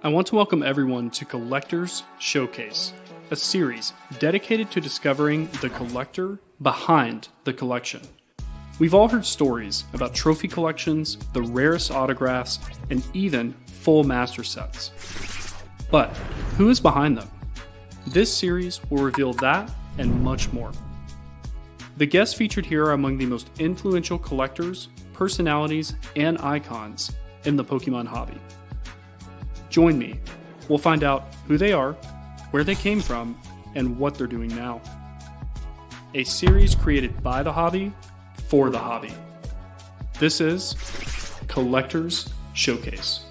I want to welcome everyone to Collector's Showcase, a series dedicated to discovering the collector behind the collection. We've all heard stories about trophy collections, the rarest autographs, and even full master sets. But who is behind them? This series will reveal that and much more. The guests featured here are among the most influential collectors, personalities, and icons in the Pokemon hobby. Join me. We'll find out who they are, where they came from, and what they're doing now. A series created by the hobby, for the hobby. This is Collector's Showcase.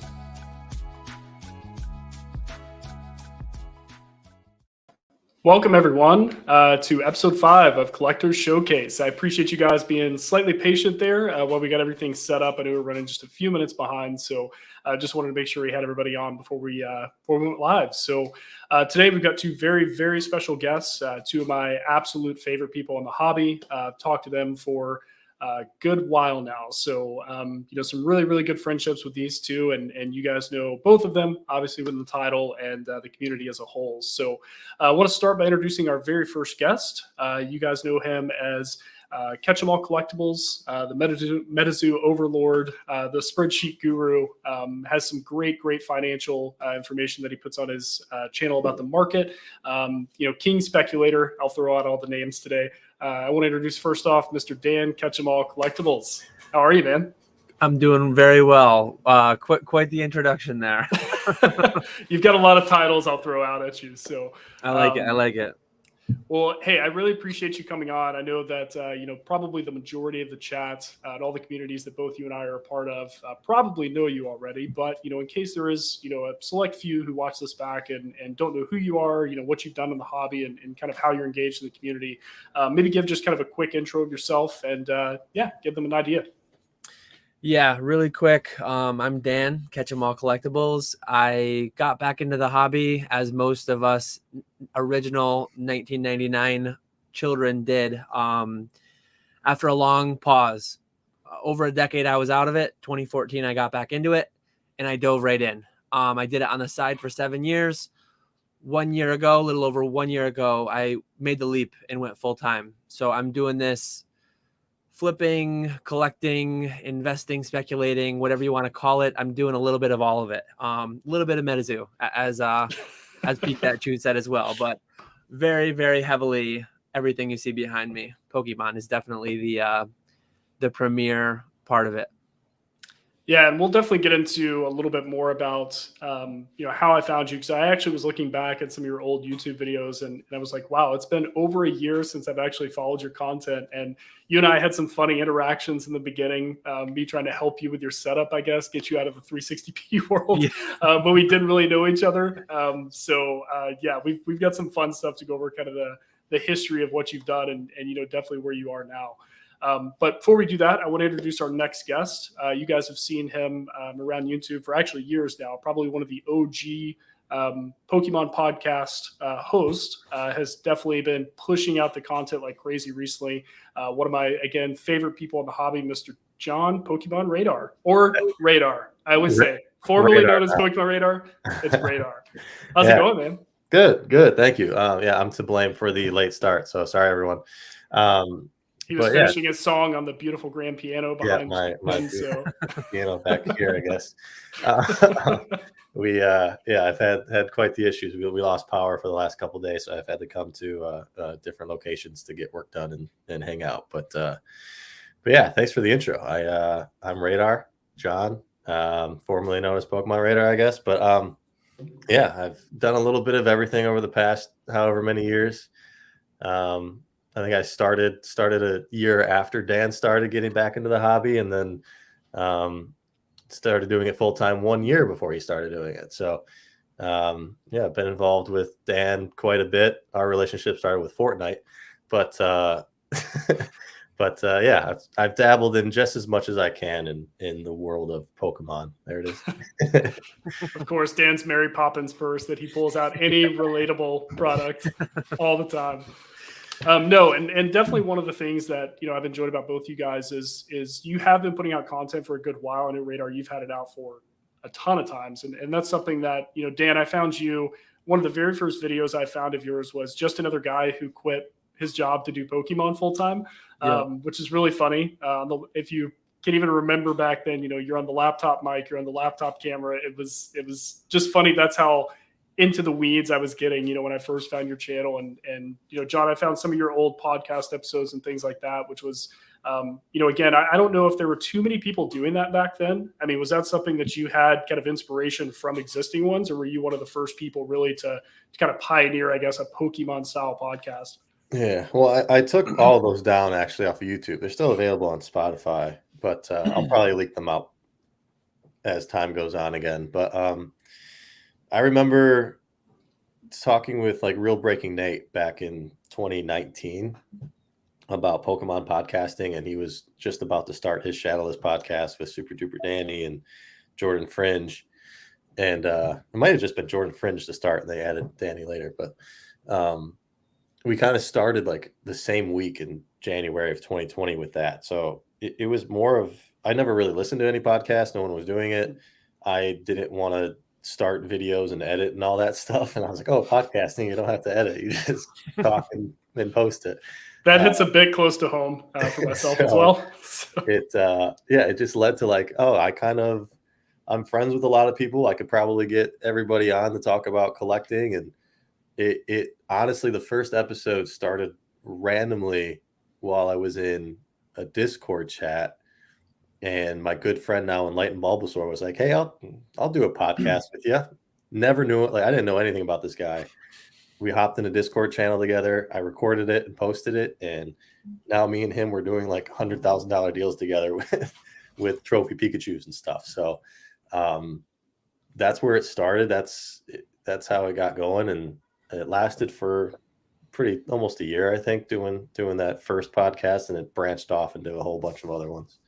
Welcome, everyone, to episode 5 of Collector's Showcase. I appreciate you guys being slightly patient there while we got everything set up. I knew we were running just a few minutes behind, so I just wanted to make sure we had everybody on before we went live. So today we've got two very, very special guests, two of my absolute favorite people in the hobby. I've talked to them for a good while now. So, some really, really good friendships with these two, and you guys know both of them, obviously, with the title and the community as a whole. So I want to start by introducing our very first guest. You guys know him as KetchumAllCollectibles, the METAZOO overlord, the spreadsheet guru, has some great financial information that he puts on his channel about the market. King Speculator. I'll throw out all the names today. I want to introduce first off Mr. Dan KetchumAllCollectibles. How are you, man? I'm doing very well. Quite the introduction there. You've got a lot of titles I'll throw out at you. So I like it. Well, hey, I really appreciate you coming on. I know that, probably the majority of the chat and all the communities that both you and I are a part of probably know you already. But, in case there is, a select few who watch this back and don't know who you are, what you've done in the hobby and kind of how you're engaged in the community, maybe give just kind of a quick intro of yourself and, give them an idea. Yeah, really quick. I'm Dan, KetchumAllCollectibles. I got back into the hobby as most of us original 1999 children did after a long pause. Over a decade, I was out of it. 2014, I got back into it, and I dove right in. I did it on the side for 7 years. 1 year ago, a little over 1 year ago, I made the leap and went full-time. So I'm doing this flipping, collecting, investing, speculating, whatever you want to call it. I'm doing a little bit of all of it. A little bit of METAZOO, as Pika said as well. But very, very heavily, everything you see behind me, Pokemon is definitely the premier part of it. Yeah, and we'll definitely get into a little bit more about, how I found you. Because I actually was looking back at some of your old YouTube videos, and I was like, wow, it's been over a year since I've actually followed your content. And you and I had some funny interactions in the beginning, me trying to help you with your setup, I guess, get you out of the 360p world. Yeah. But we didn't really know each other. We've got some fun stuff to go over, kind of the history of what you've done and definitely where you are now. But before we do that, I want to introduce our next guest. You guys have seen him around YouTube for actually years now, probably one of the OG Pokemon podcast host, has definitely been pushing out the content like crazy recently. One of my, again, favorite people in the hobby, Mr. John Pokemon Radar, or Radar, I always say. Formerly known as Pokemon Radar, it's Radar. How's it going, man? Good. Thank you. I'm to blame for the late start, so sorry, everyone. He was finishing his song on the beautiful grand piano behind my piano back here, I guess. I've had quite the issues. We lost power for the last couple of days, so I've had to come to different locations to get work done and hang out. But yeah, thanks for the intro. I'm Radar, John, formerly known as Pokemon Radar, I guess. But I've done a little bit of everything over the past however many years. I think I started a year after Dan started getting back into the hobby, and then started doing it full time 1 year before he started doing it. So, I've been involved with Dan quite a bit. Our relationship started with Fortnite, but I've dabbled in just as much as I can in the world of Pokemon. There it is. Of course, Dan's Mary Poppins purse that he pulls out any relatable product all the time. And definitely one of the things that, I've enjoyed about both you guys is you have been putting out content for a good while. I know Radar, you've had it out for a ton of times. And that's something that, Dan, I found you, one of the very first videos I found of yours was just another guy who quit his job to do Pokemon full time, which is really funny. If you can even remember back then, you're on the laptop mic, you're on the laptop camera. It was just funny. That's how into the weeds I was getting, when I first found your channel. And John, I found some of your old podcast episodes and things like that, which was, again, I don't know if there were too many people doing that back then. I mean, was that something that you had kind of inspiration from existing ones, or were you one of the first people really to kind of pioneer, I guess, a Pokemon style podcast? Yeah, well, I took all of those down actually off of YouTube. They're still available on Spotify, but I'll probably leak them out as time goes on again. But I remember talking with like Real Breaking Nate back in 2019 about Pokemon podcasting, and he was just about to start his Shadowless podcast with Super Duper Danny and Jordan Fringe. And it might have just been Jordan Fringe to start, and they added Danny later. But we kind of started like the same week in January of 2020 with that. So it was more of, I never really listened to any podcast. No one was doing it. I didn't want to start videos and edit and all that stuff. And I was like, oh, podcasting, you don't have to edit. You just talk and post it. That hits a bit close to home for myself as well. So. It just led to like, I'm friends with a lot of people. I could probably get everybody on to talk about collecting. And it honestly, the first episode started randomly while I was in a Discord chat. And my good friend now, Enlightened Bulbasaur, was like, hey, I'll do a podcast with you. Never knew it. Like, I didn't know anything about this guy. We hopped in a Discord channel together. I recorded it and posted it. And now me and him were doing like $100,000 deals together with trophy Pikachus and stuff. So that's where it started. That's how it got going. And it lasted for almost a year, I think, doing that first podcast. And it branched off into a whole bunch of other ones.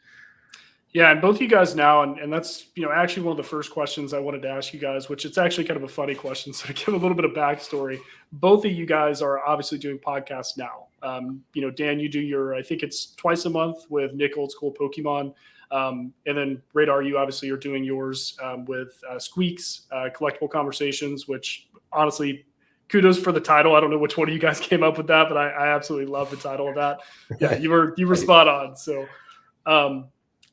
Yeah, and both of you guys now, and that's actually one of the first questions I wanted to ask you guys, which it's actually kind of a funny question. So to give a little bit of backstory, both of you guys are obviously doing podcasts now. Dan, you do I think it's twice a month with Nick Old School Pokemon. And then Radar, you obviously are doing yours with Squeaks, Collectible Conversations, which honestly, kudos for the title. I don't know which one of you guys came up with that, but I absolutely love the title of that. Yeah, you were spot on. So,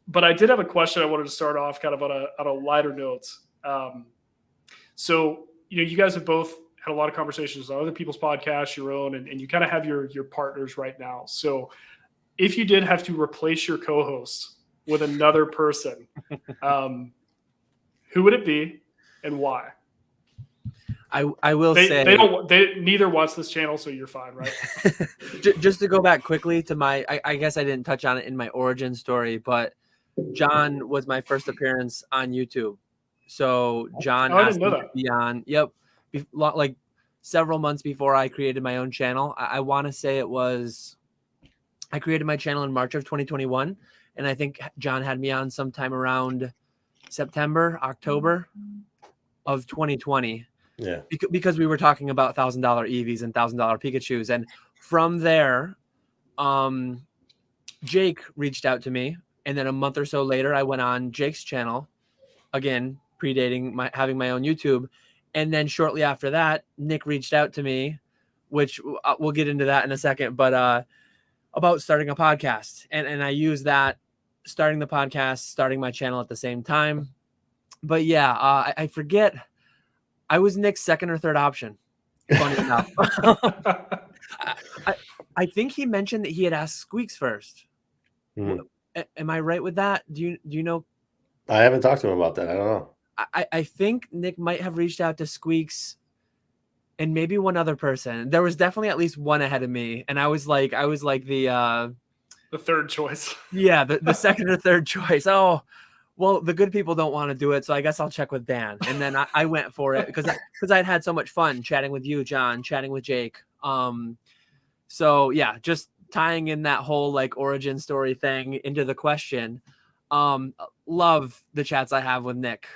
but I did have a question I wanted to start off kind of on a lighter note. So, you guys have both had a lot of conversations on other people's podcasts, your own, and you kind of have your partners right now. So if you did have to replace your co-host with another person, who would it be and why? I will say they neither watch this channel, so you're fine, right? Just to go back quickly to I guess I didn't touch on it in my origin story, but John was my first appearance on YouTube. So John asked me to be on. Yep. Like several months before I created my own channel. I want to say I created my channel in March of 2021. And I think John had me on sometime around September, October of 2020. Yeah. Because we were talking about $1,000 EVs and $1,000 Pikachus. And from there, Jake reached out to me. And then a month or so later, I went on Jake's channel, again, predating having my own YouTube. And then shortly after that, Nick reached out to me, which we'll get into that in a second, but about starting a podcast. And I use that, starting the podcast, starting my channel at the same time. But yeah, I forget. I was Nick's second or third option. Funny enough. I think he mentioned that he had asked Squeaks first. Am I right with that? Do you know? I haven't talked to him about that. I don't know. I think Nick might have reached out to Squeaks and maybe one other person. There was definitely at least one ahead of me. And I was like the third choice. Yeah. The second or third choice. Oh, well, the good people don't want to do it. So I guess I'll check with Dan. And then I went for it because I'd had so much fun chatting with you, John, chatting with Jake. So yeah, just tying in that whole like origin story thing into the question. Love the chats I have with Nick,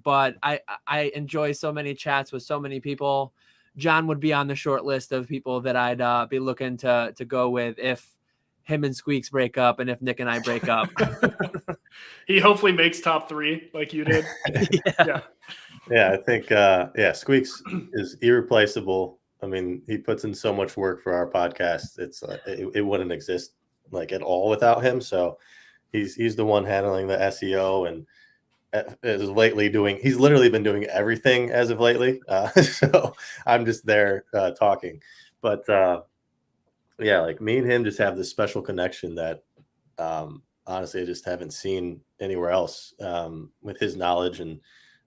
but I enjoy so many chats with so many people. John would be on the short list of people that I'd be looking to go with if him and Squeaks break up and if Nick and I break up. He hopefully makes top 3 like you did. Yeah. Yeah, I think Squeaks is irreplaceable. I mean, he puts in so much work for our podcast. It's it wouldn't exist like at all without him. So he's the one handling the SEO and is lately doing. He's literally been doing everything as of lately. So I'm just there talking. But yeah, like me and him just have this special connection that honestly I just haven't seen anywhere else with his knowledge and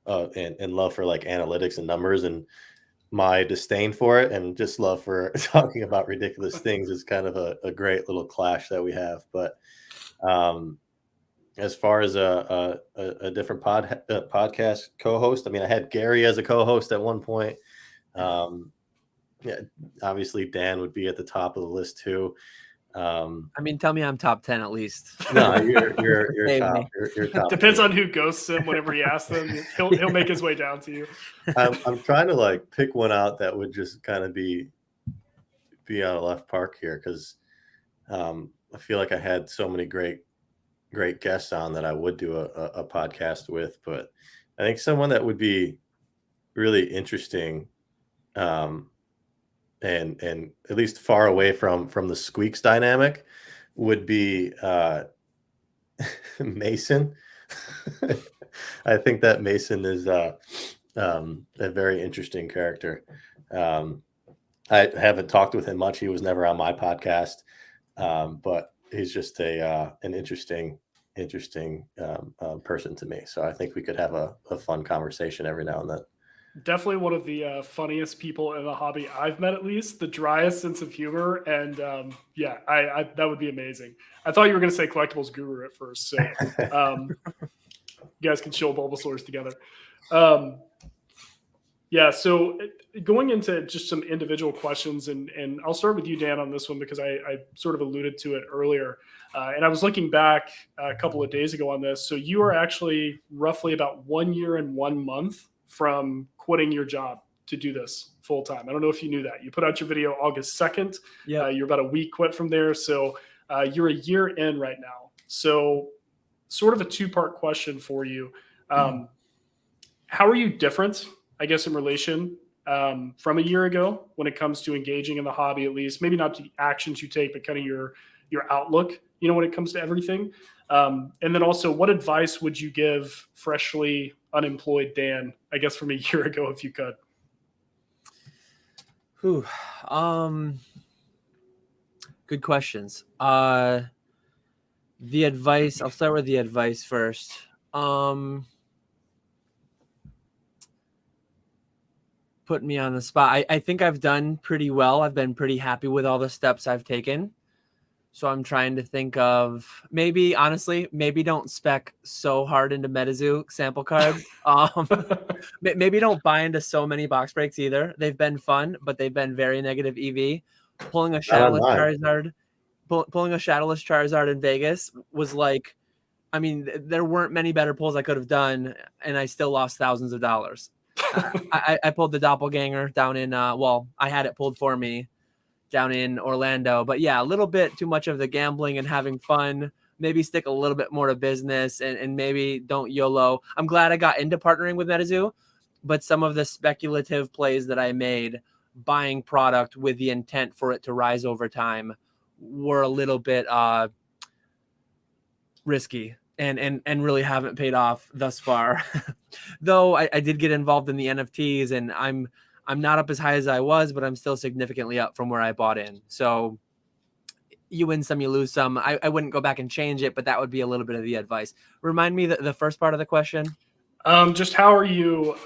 love for like analytics and numbers, and my disdain for it and just love for talking about ridiculous things is kind of a great little clash that we have. But as far as a different podcast co-host, I mean, I had Gary as a co-host at one point. Yeah, obviously Dan would be at the top of the list too. I mean, tell me I'm top 10 at least. No, you're top. You're top. Depends on who ghosts him whenever he asks them. He'll make his way down to you. I'm trying to like pick one out that would just kind of be out of left park here, because I feel like I had so many great guests on that I would do a podcast with, but I think someone that would be really interesting and at least far away from the Squeaks dynamic would be Mason. I think that Mason is a very interesting character. I haven't talked with him much. He was never on my podcast, but he's just an interesting person to me. So I think we could have a fun conversation every now and then. Definitely one of the funniest people in the hobby I've met, at least. The driest sense of humor, and yeah, I that would be amazing. I thought you were going to say collectibles guru at first, so you guys can show Bulbasaurs together. Yeah, so going into just some individual questions, and I'll start with you, Dan, on this one because I sort of alluded to it earlier. And I was looking back a couple of days ago on this. So you are actually roughly about 1 year and 1 month from quitting your job to do this full time. I don't know if you knew that. You put out your video August 2nd. Yeah. You're about a week quit from there. So you're a year in right now. So sort of a two-part question for you. How are you different, I guess, in relation from a year ago when it comes to engaging in the hobby, at least? Maybe not the actions you take, but kind of your outlook, when it comes to everything. And then also, what advice would you give freshly unemployed Dan, I guess, from a year ago, if you could? Good questions. The advice, I'll start with the advice first. Put me on the spot. I think I've done pretty well. I've been pretty happy with all the steps I've taken. So I'm trying to think of maybe don't spec so hard into MetaZoo sample cards. Maybe don't buy into so many box breaks either. They've been fun, but they've been very negative EV. Pulling a shadowless Charizard in Vegas was like, I mean, there weren't many better pulls I could have done, and I still lost thousands of dollars. I pulled the doppelganger down in I had it pulled for me down in Orlando, but yeah, a little bit too much of the gambling and having fun. Maybe stick a little bit more to business and maybe don't YOLO. I'm glad I got into partnering with MetaZoo, but some of the speculative plays that I made buying product with the intent for it to rise over time were a little bit risky and really haven't paid off thus far. Though I did get involved in the NFTs, and I'm not up as high as I was, but I'm still significantly up from where I bought in. So you win some, you lose some. I wouldn't go back and change it, but that would be a little bit of the advice. Remind me the first part of the question. Just how are you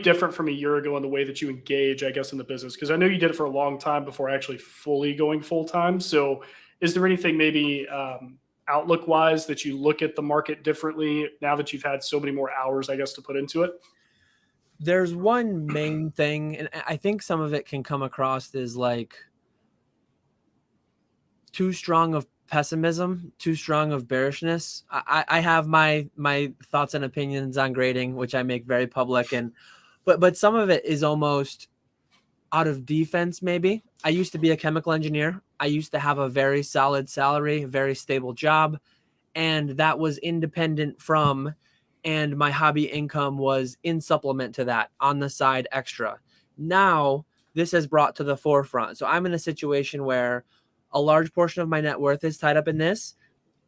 different from a year ago in the way that you engage, I guess, in the business? Because I know you did it for a long time before actually fully going full time. So is there anything maybe outlook wise that you look at the market differently now that you've had so many more hours, I guess, to put into it? There's one main thing, and I think some of it can come across as like too strong of pessimism, too strong of bearishness. I have my thoughts and opinions on grading, which I make very public, but some of it is almost out of defense. Maybe I used to be a chemical engineer. I used to have a very solid salary, very stable job, and that was independent from, and my hobby income was in supplement to that on the side extra. Now this has brought to the forefront. So I'm in a situation where a large portion of my net worth is tied up in this,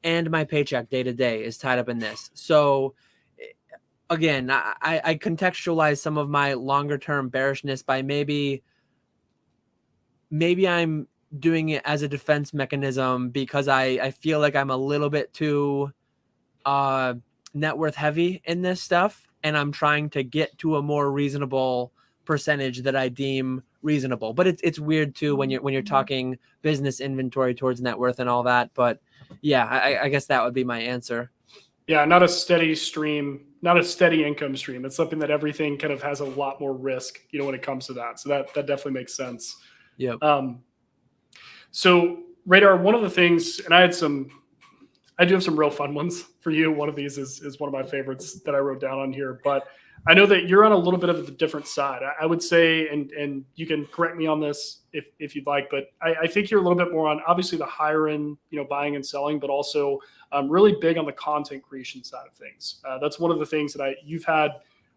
and my paycheck day to day is tied up in this. So again, I contextualize some of my longer term bearishness by maybe I'm doing it as a defense mechanism because I feel like I'm a little bit too net worth heavy in this stuff, and I'm trying to get to a more reasonable percentage that I deem reasonable. But it's weird too when you're talking business inventory towards net worth and all that. But yeah, I guess that would be my answer. Yeah, not a steady stream, not a steady income stream. It's something that everything kind of has a lot more risk, when it comes to that. So that definitely makes sense. Yep. So Radar, one of the things, and I do have some real fun ones for you. One of these is one of my favorites that I wrote down on here, but I know that you're on a little bit of the different side. I would say, and you can correct me on this if you'd like, but I think you're a little bit more on obviously the higher end, buying and selling, but also really big on the content creation side of things. That's one of the things that you've had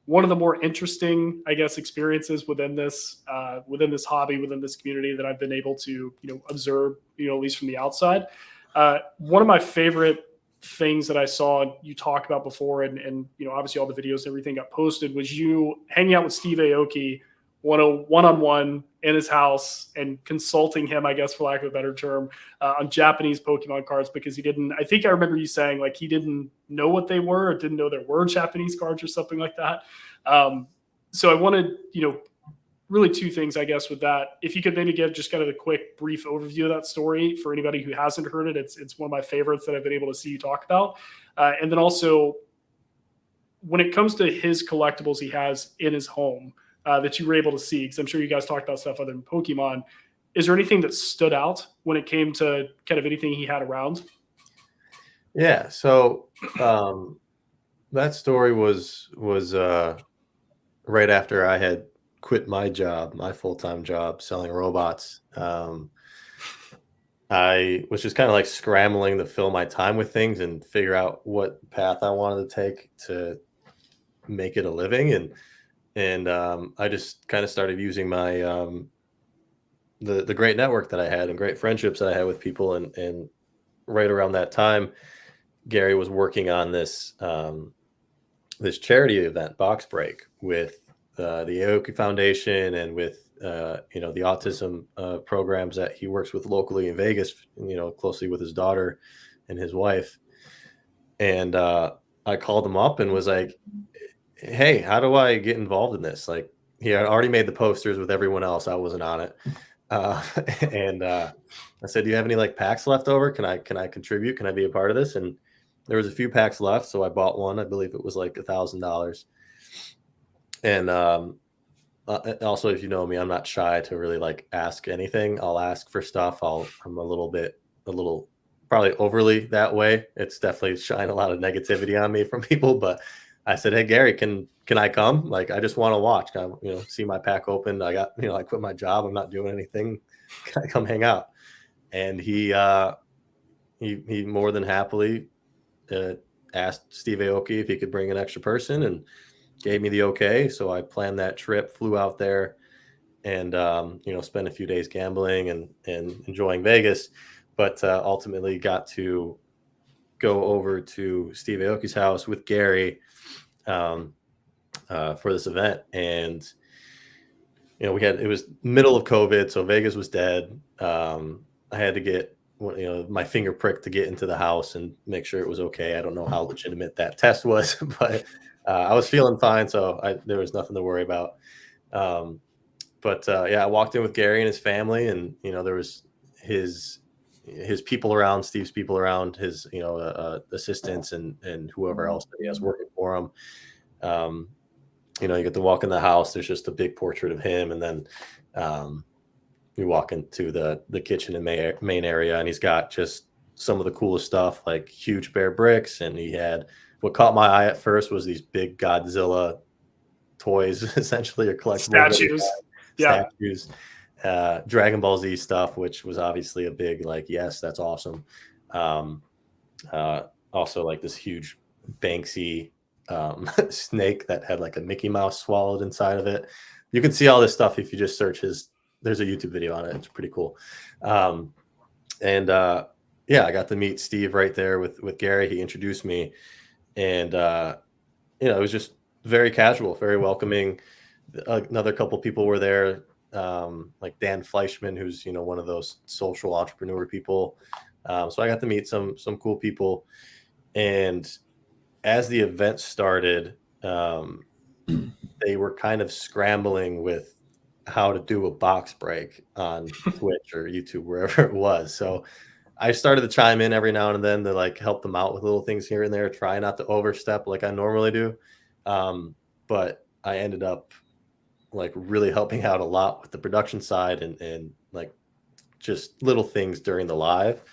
one of the more interesting, I guess, experiences within this hobby, within this community that I've been able to, observe, at least from the outside. One of my favorite things that I saw you talk about before, and obviously all the videos and everything got posted, was you hanging out with Steve Aoki one-on-one in his house and consulting him, I guess, for lack of a better term, on Japanese Pokemon cards, because I think I remember you saying like he didn't know what they were, or didn't know there were Japanese cards or something like that. So I wanted, really two things, I guess, with that. If you could maybe give just kind of a quick, brief overview of that story for anybody who hasn't heard it. It's one of my favorites that I've been able to see you talk about. And then also, when it comes to his collectibles he has in his home that you were able to see, because I'm sure you guys talked about stuff other than Pokemon, is there anything that stood out when it came to kind of anything he had around? Yeah, so that story was right after I had quit my job, my full-time job selling robots. I was just kind of like scrambling to fill my time with things and figure out what path I wanted to take to make it a living. And I just kind of started using my the great network that I had and great friendships that I had with people. And right around that time, Gary was working on this this charity event, Box Break, with the Aoki Foundation and with the autism programs that he works with locally in Vegas, closely with his daughter and his wife. And I called him up and was like, hey, how do I get involved in this? Like, he had already made the posters with everyone else. I wasn't on it. And I said, do you have any like packs left over? Can I contribute? Can I be a part of this? And there was a few packs left. So I bought one. I believe it was like $1,000. And also, if you know me, I'm not shy to really like ask anything. I'll ask for stuff. I'm a little probably overly that way. It's definitely shine a lot of negativity on me from people. But I said, hey, Gary, can I come? Like, I just want to watch. Can I, see my pack open. I got, I quit my job. I'm not doing anything. Can I come hang out? And he more than happily asked Steve Aoki if he could bring an extra person, and gave me the okay. So I planned that trip, flew out there, and spent a few days gambling and enjoying Vegas, but ultimately got to go over to Steve Aoki's house with Gary for this event. And it was middle of COVID, so Vegas was dead. I had to get my finger pricked to get into the house and make sure it was okay. I don't know how legitimate that test was, but I was feeling fine, so there was nothing to worry about. But I walked in with Gary and his family, and there was his people around, Steve's people around, his assistants and whoever else that he has working for him. You get to walk in the house. There's just a big portrait of him, and then you walk into the kitchen and main area, and he's got just some of the coolest stuff, like huge bear bricks. And he had, what caught my eye at first was these big Godzilla toys, essentially, or collectibles. Statues, Dragon Ball Z stuff, which was obviously a big, like, yes, that's awesome. also like this huge Banksy snake that had like a Mickey Mouse swallowed inside of it. You can see all this stuff if you just search his. There's a YouTube video on it. It's pretty cool. Yeah, I got to meet Steve right there with Gary. He introduced me, and it was just very casual, very welcoming. Another couple people were there, like Dan Fleischman, who's one of those social entrepreneur people. So I got to meet some cool people, and as the event started, they were kind of scrambling with how to do a box break on Twitch or YouTube, wherever it was. So I started to chime in every now and then to like help them out with little things here and there, try not to overstep like I normally do. But I ended up like really helping out a lot with the production side and like just little things during the live.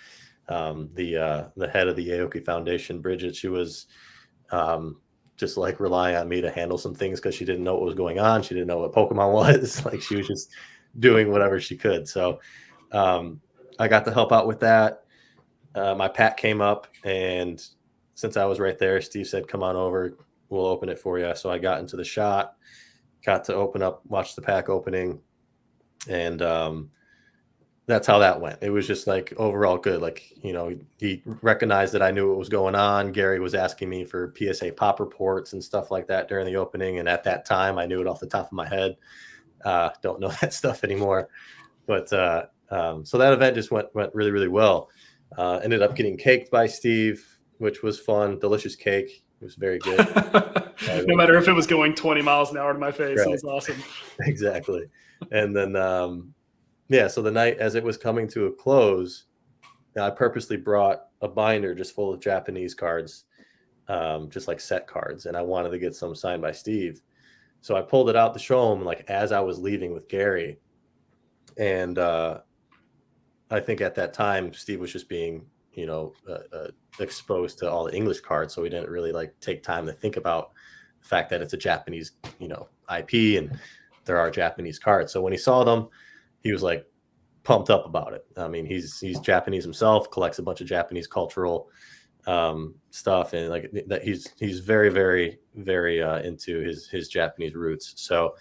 The head of the Aoki Foundation, Bridget, she was just like relying on me to handle some things because she didn't know what was going on. She didn't know what Pokemon was. Like she was just doing whatever she could. So I got to help out with that. My pack came up, and since I was right there, Steve said, "Come on over, we'll open it for you." So I got into the shot, got to open up, watch the pack opening, and that's how that went. It was just like overall good. Like, he recognized that I knew what was going on. Gary was asking me for PSA pop reports and stuff like that during the opening. And at that time, I knew it off the top of my head. Don't know that stuff anymore. But so that event just went really, really well. Ended up getting caked by Steve, which was fun. Delicious cake. It was very good. No matter if it was going 20 miles an hour to my face, right. It was awesome. Exactly. And then, so the night as it was coming to a close, I purposely brought a binder just full of Japanese cards, just like set cards. And I wanted to get some signed by Steve. So I pulled it out to show him, like, as I was leaving with Gary. And I think at that time, Steve was just being, exposed to all the English cards. So we didn't really like take time to think about the fact that it's a Japanese, IP and there are Japanese cards. So when he saw them, he was like pumped up about it. I mean, he's Japanese himself, collects a bunch of Japanese cultural stuff, and like that he's very, very, very into his Japanese roots. So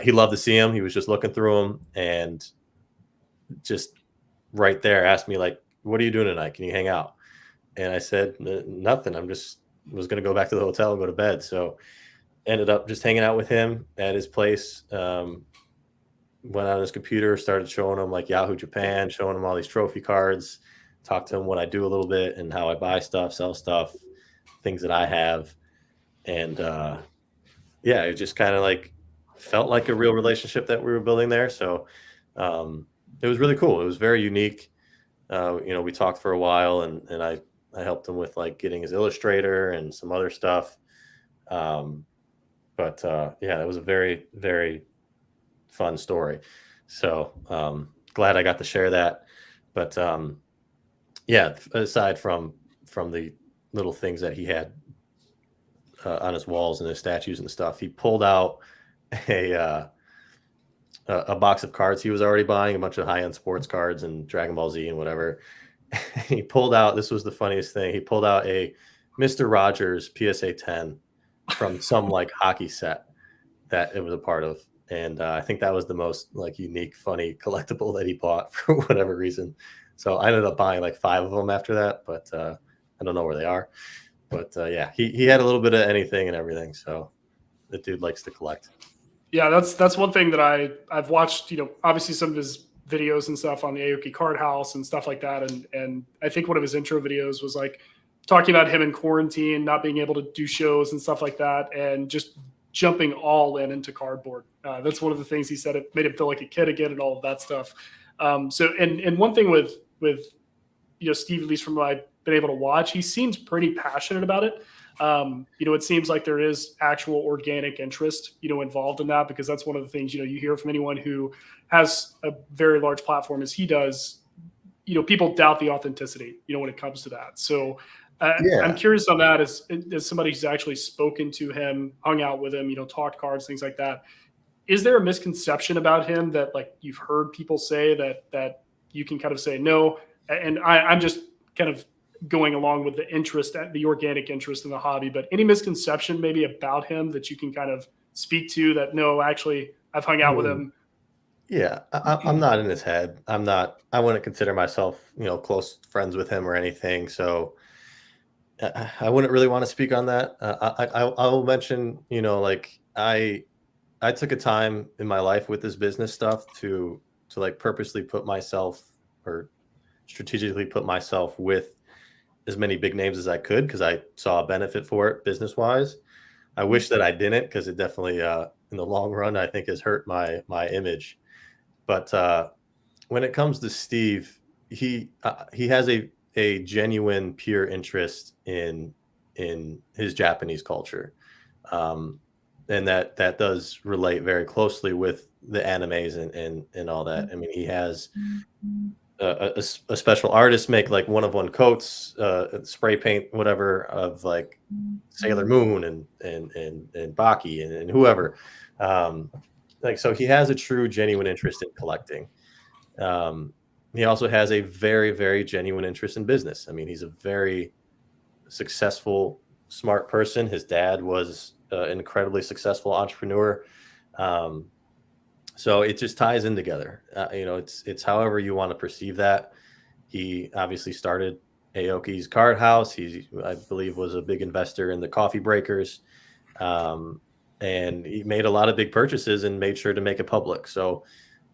he loved to see him. He was just looking through them and just right there asked me, like, "What are you doing tonight? Can you hang out?" And I said, "Nothing. I'm just was going to go back to the hotel and go to bed." So ended up just hanging out with him at his place. Went on his computer, started showing him like Yahoo Japan, showing him all these trophy cards, talked to him what I do a little bit and how I buy stuff, sell stuff, things that I have. And it just kind of like felt like a real relationship that we were building there. So it was really cool. It was very unique. We talked for a while, and I helped him with like getting his Illustrator and some other stuff. It was a very, very fun story. So glad I got to share that. But aside from the little things that he had on his walls and his statues and stuff, he pulled out a box of cards he was already buying, a bunch of high-end sports cards and Dragon Ball Z and whatever. He pulled out, this was the funniest thing, he pulled out a Mr. Rogers PSA 10 from some like hockey set that it was a part of. And I think that was the most like unique, funny collectible that he bought for whatever reason. So I ended up buying like 5 of them after that, but I don't know where they are. But he had a little bit of anything and everything. So the dude likes to collect. Yeah, that's one thing that I've watched, obviously some of his videos and stuff on the Aoki Card House and stuff like that. And I think one of his intro videos was like talking about him in quarantine, not being able to do shows and stuff like that, and just jumping all into cardboard. That's one of the things he said. It made him feel like a kid again and all of that stuff. And one thing with Steve, at least from what I've been able to watch, he seems pretty passionate about it. It seems like there is actual organic interest, involved in that, because that's one of the things, you hear from anyone who has a very large platform as he does. People doubt the authenticity, when it comes to that. So I'm curious on that as somebody who's actually spoken to him, hung out with him, talked cards, things like that. Is there a misconception about him that like you've heard people say that you can kind of say no? And I'm just kind of going along with the organic interest in the hobby. But any misconception maybe about him that you can kind of speak to that, no, actually I've hung out with him. Yeah, I'm not in his head. I wouldn't consider myself, close friends with him or anything. So I wouldn't really want to speak on that. I will mention, like I took a time in my life with this business stuff to like purposely put myself or strategically put myself with as many big names as I could because I saw a benefit for it business wise. I wish that I didn't because it definitely in the long run I think has hurt my image. But when it comes to Steve, he has a genuine pure interest in his Japanese culture. And that does relate very closely with the animes and all that. I mean, he has a special artist make like one-of-one coats, spray paint, whatever, of like Sailor Moon and Baki and whoever. Like, so he has a true, genuine interest in collecting. He also has a very, very genuine interest in business. I mean, he's a very successful, smart person. His dad was an incredibly successful entrepreneur. So it just ties in together. It's however you want to perceive that. He obviously started Aoki's Card House. He, I believe, was a big investor in the coffee breakers. And he made a lot of big purchases and made sure to make it public. So,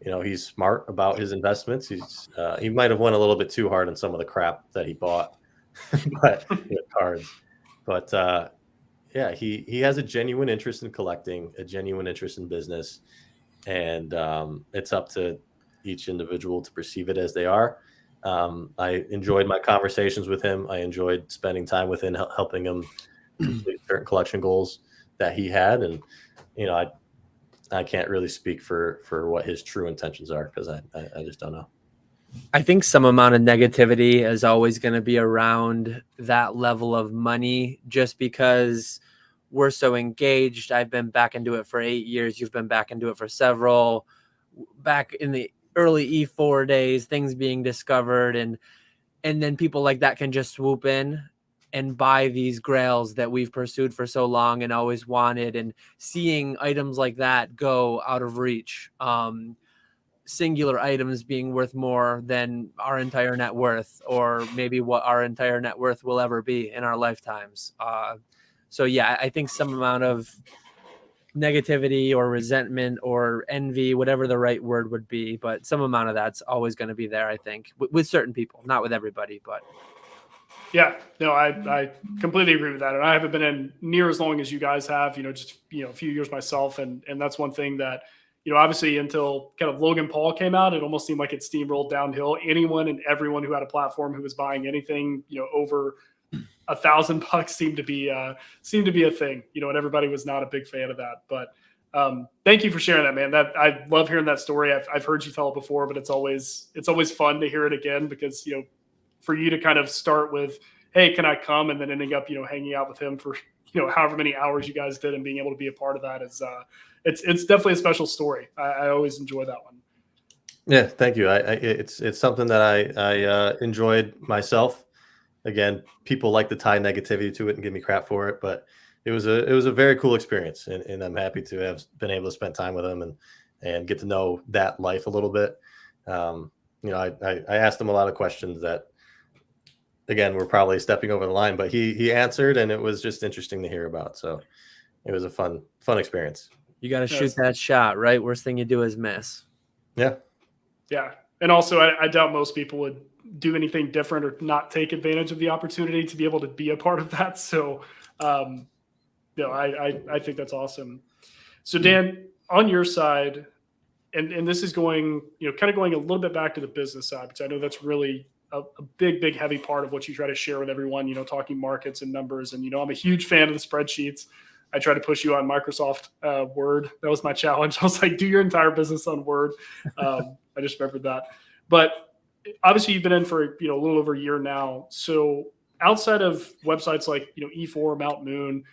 he's smart about his investments. He might have went a little bit too hard on some of the crap that he bought, but cards. But yeah, he has a genuine interest in collecting, a genuine interest in business, and it's up to each individual to perceive it as they are. I enjoyed my conversations with him. I enjoyed spending time with him, helping him complete certain collection goals that he had, and I can't really speak for what his true intentions are because I just don't know. I think some amount of negativity is always going to be around that level of money just because we're so engaged. I've been back into it for 8 years. You've been back into it for several. Back in the early E4 days, things being discovered, and then people like that can just swoop in and buy these grails that we've pursued for so long and always wanted, and seeing items like that go out of reach. Singular items being worth more than our entire net worth, or maybe what our entire net worth will ever be in our lifetimes. So yeah, I think some amount of negativity or resentment or envy, whatever the right word would be, but some amount of that's always going to be there, I think, with certain people, not with everybody, but. Yeah, no, I completely agree with that. And I haven't been in near as long as you guys have, just, a few years myself. And that's one thing that, obviously until kind of Logan Paul came out, it almost seemed like it steamrolled downhill. Anyone and everyone who had a platform who was buying anything, over $1,000 seemed to be a thing, and everybody was not a big fan of that. But thank you for sharing that, man. That I love hearing that story. I've heard you tell it before, but it's always fun to hear it again because, for you to kind of start with, hey, can I come? And then ending up, hanging out with him for, however many hours you guys did and being able to be a part of that is, it's definitely a special story. I always enjoy that one. Yeah. Thank you. It's something that I enjoyed myself. Again, people like to tie negativity to it and give me crap for it, but it was a very cool experience. And I'm happy to have been able to spend time with him and get to know that life a little bit. I asked him a lot of questions that, again, we're probably stepping over the line, but he answered, and it was just interesting to hear about. So it was a fun experience. You got to shoot that shot, right? Worst thing you do is miss. Yeah. Yeah. And also, I doubt most people would do anything different or not take advantage of the opportunity to be able to be a part of that. So, I think that's awesome. So Dan, on your side, and this is going, kind of going a little bit back to the business side, because I know that's really a big, heavy part of what you try to share with everyone, talking markets and numbers. And, I'm a huge fan of the spreadsheets. I tried to push you on Microsoft Word. That was my challenge. I was like, do your entire business on Word. I just remembered that. But obviously you've been in for, a little over a year now. So outside of websites like, E4, Mount Moon,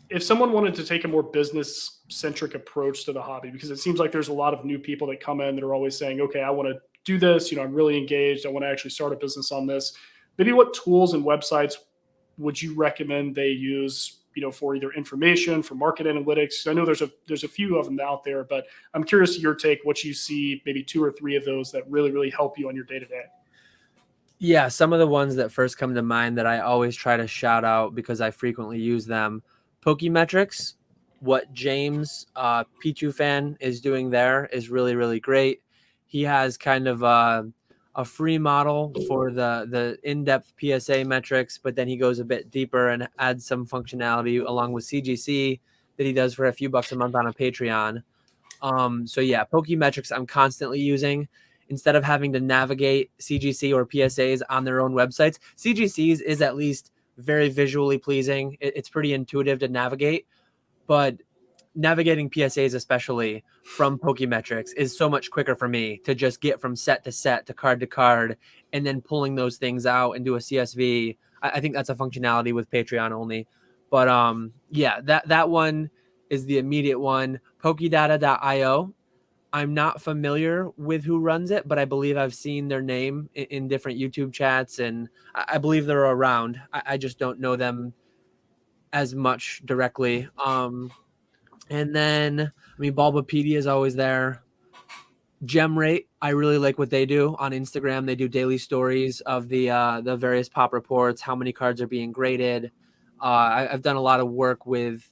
if someone wanted to take a more business centric approach to the hobby, because it seems like there's a lot of new people that come in that are always saying, okay, I want to do this. I'm really engaged. I want to actually start a business on this. Maybe what tools and websites would you recommend they use, for either information, for market analytics? I know there's a few of them out there, but I'm curious to your take, what you see, maybe 2 or 3 of those that really, really help you on your day-to-day. Yeah, some of the ones that first come to mind that I always try to shout out because I frequently use them. Pokemetrics, what James Pichu fan is doing there is really, really great. He has kind of a free model for the in-depth PSA metrics, but then he goes a bit deeper and adds some functionality along with CGC that he does for a few bucks a month on a Patreon. So yeah, Pokemetrics I'm constantly using. Instead of having to navigate CGC or PSAs on their own websites, CGCs is at least very visually pleasing. It's pretty intuitive to navigate, but navigating PSAs, especially from Pokemetrics, is so much quicker for me to just get from set to card to card, and then pulling those things out and do a CSV. I think that's a functionality with Patreon only. But yeah, that one is the immediate one. Pokedata.io. I'm not familiar with who runs it, but I believe I've seen their name in different YouTube chats, and I believe they're around. I just don't know them as much directly. And then, Bulbapedia is always there. GemRate, I really like what they do on Instagram. They do daily stories of the various pop reports, how many cards are being graded. I've done a lot of work with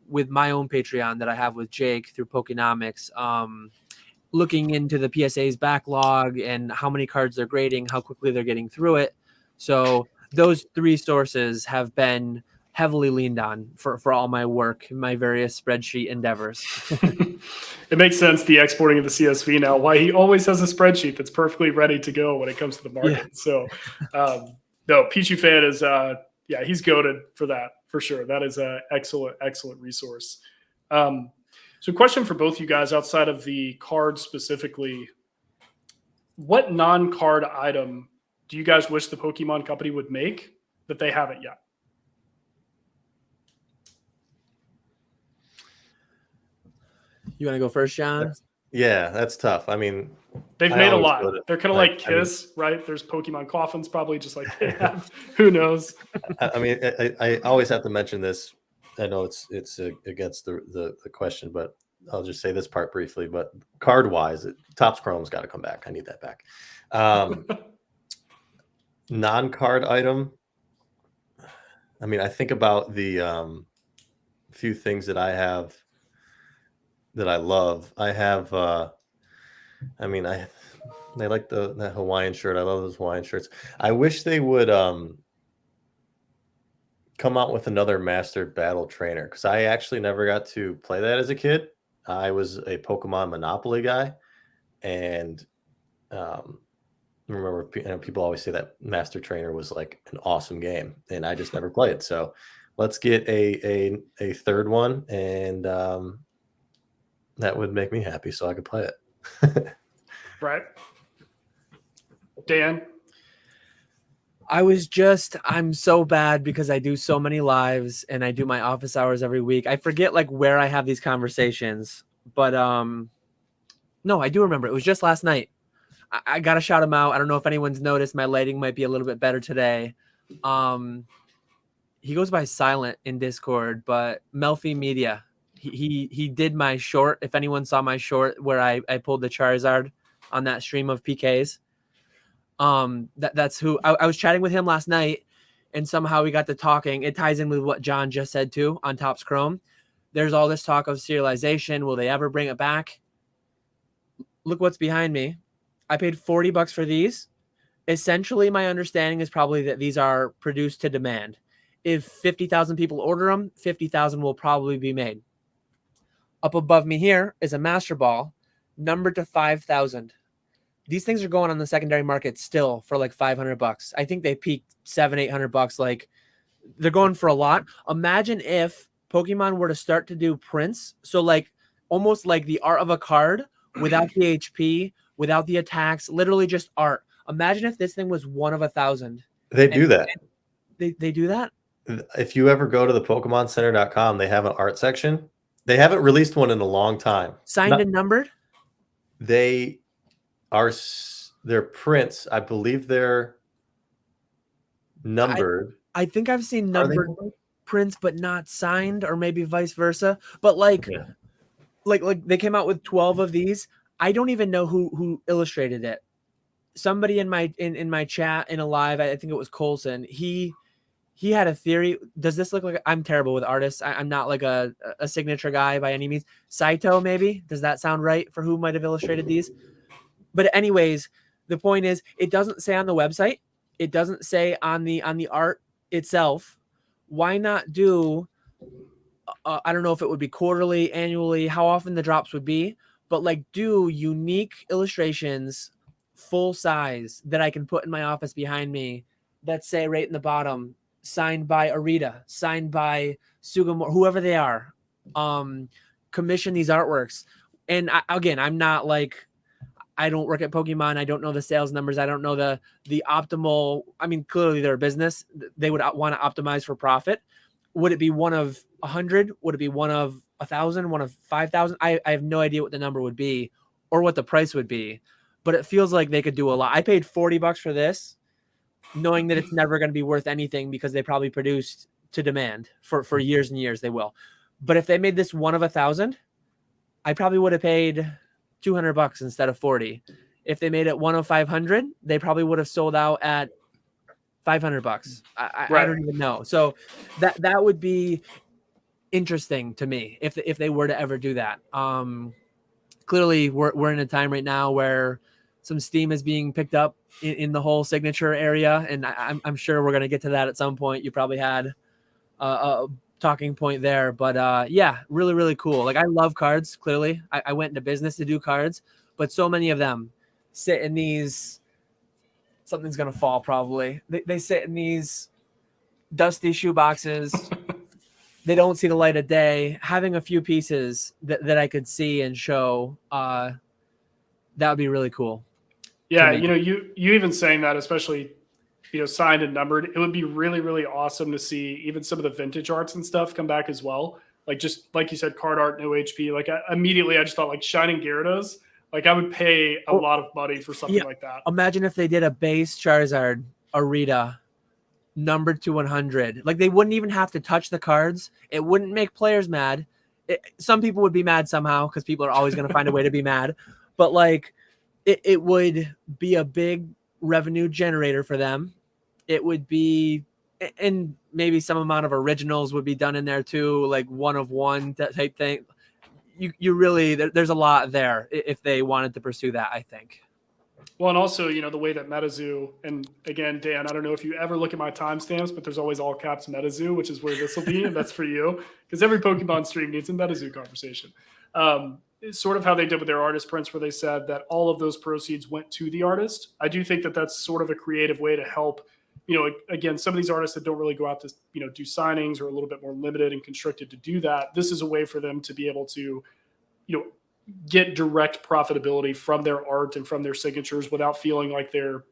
my own Patreon that I have with Jake through Pokenomics, looking into the PSA's backlog and how many cards they're grading, how quickly they're getting through it. So those 3 sources have been heavily leaned on for all my work, my various spreadsheet endeavors. It makes sense, the exporting of the CSV now, why he always has a spreadsheet that's perfectly ready to go when it comes to the market. Yeah. So no, Pichu fan is, he's goated for that, for sure. That is an excellent resource. So question for both you guys, outside of the card specifically, what non-card item do you guys wish the Pokemon company would make that they haven't yet? You want to go first, John? That's tough. They've made a lot. They're kind of like Kiss, right? There's Pokemon coffins, probably, just like they have. Who knows? I always have to mention this. I know it's against the question, but I'll just say this part briefly. But card wise, Topps Chrome's got to come back. I need that back. Non-card item. I think about the few things that I have that I love. I have I like that Hawaiian shirt. I love those Hawaiian shirts. I wish they would come out with another Master Battle Trainer, because I actually never got to play that as a kid. I was a Pokemon Monopoly guy, and remember, people always say that Master Trainer was like an awesome game, and I just never played. So let's get a third one, and that would make me happy, so I could play it. Right. Dan? I'm so bad because I do so many lives and I do my office hours every week. I forget where I have these conversations, but no, I do remember. It was just last night. I got to shout him out. I don't know if anyone's noticed. My lighting might be a little bit better today. He goes by Silent in Discord, but Melfi Media. He did my short. If anyone saw my short where I pulled the Charizard on that stream of PKs, that's who I was chatting with him last night, and somehow we got to talking. It ties in with what John just said too on Topps Chrome. There's all this talk of serialization. Will they ever bring it back? Look what's behind me. I paid $40 for these. Essentially, my understanding is probably that these are produced to demand. If 50,000 people order them, 50,000 will probably be made. Up above me here is a Master Ball, numbered to 5,000. These things are going on the secondary market still for like $500. I think they peaked $700-800. Like, they're going for a lot. Imagine if Pokemon were to start to do prints, so like almost like the art of a card without the HP, without the attacks, literally just art. Imagine if this thing was 1 of 1,000. They do that. They do that. If you ever go to the PokemonCenter.com, they have an art section. They haven't released one in a long time. Signed and numbered? They are their prints, I believe they're numbered. I think I've seen Are they numbered numbered? prints, but not signed, or maybe vice versa. But like they came out with 12 of these. I don't even know who illustrated it. Somebody in my chat in a live, I think it was Colson. He had a theory. Does this look like, I'm terrible with artists. I'm not like a signature guy by any means. Saito, maybe. Does that sound right for who might have illustrated these? But anyways, the point is, it doesn't say on the website. It doesn't say on the art itself. Why not do? I don't know if it would be quarterly, annually, how often the drops would be, but like do unique illustrations, full size, that I can put in my office behind me, that say right in the bottom, signed by Arita, signed by Sugimura, whoever they are. Commission these artworks. And again, I'm not like, I don't work at Pokemon. I don't know the sales numbers. I don't know the optimal. I mean, clearly they're a business. They would want to optimize for profit. Would it be one of 100? Would it be one of 1,000? One of 5,000? I have no idea what the number would be or what the price would be, but it feels like they could do a lot. I paid $40 for this, knowing that it's never going to be worth anything because they probably produced to demand for years and years. They will. But if they made this one of 1,000, I probably would have paid $200 instead of 40. If they made it one of 500, they probably would have sold out at $500. I don't even know. So that would be interesting to me if they were to ever do that. Clearly we're in a time right now where some steam is being picked up in the whole signature area, and I'm sure we're going to get to that at some point. You probably had a talking point there, but yeah, really, really cool. Like, I love cards. Clearly I went into business to do cards, but so many of them sit in these, something's going to fall probably. They sit in these dusty shoe boxes. They don't see the light of day. Having a few pieces that I could see and show, that would be really cool. Yeah, you even saying that, especially, signed and numbered, it would be really, really awesome to see even some of the vintage arts and stuff come back as well. Like, just like you said, card art, no HP. Like, immediately I just thought like Shining Gyarados. Like, I would pay a lot of money for something like that. Imagine if they did a base Charizard Arita numbered to 100. Like, they wouldn't even have to touch the cards. It wouldn't make players mad. Some people would be mad somehow because people are always going to find a way to be mad. But like, it would be a big revenue generator for them. It would be, and maybe some amount of originals would be done in there too, like one of one type thing. You really, there's a lot there if they wanted to pursue that, I think. Well, and also, the way that MetaZoo, and again, Dan, I don't know if you ever look at my timestamps, but there's always all caps MetaZoo, which is where this will be, and that's for you, because every Pokemon stream needs a MetaZoo conversation. It's sort of how they did with their artist prints, where they said that all of those proceeds went to the artist. I do think that that's sort of a creative way to help, again, some of these artists that don't really go out to, do signings, or a little bit more limited and constricted to do that. This is a way for them to be able to, get direct profitability from their art and from their signatures without feeling like they're,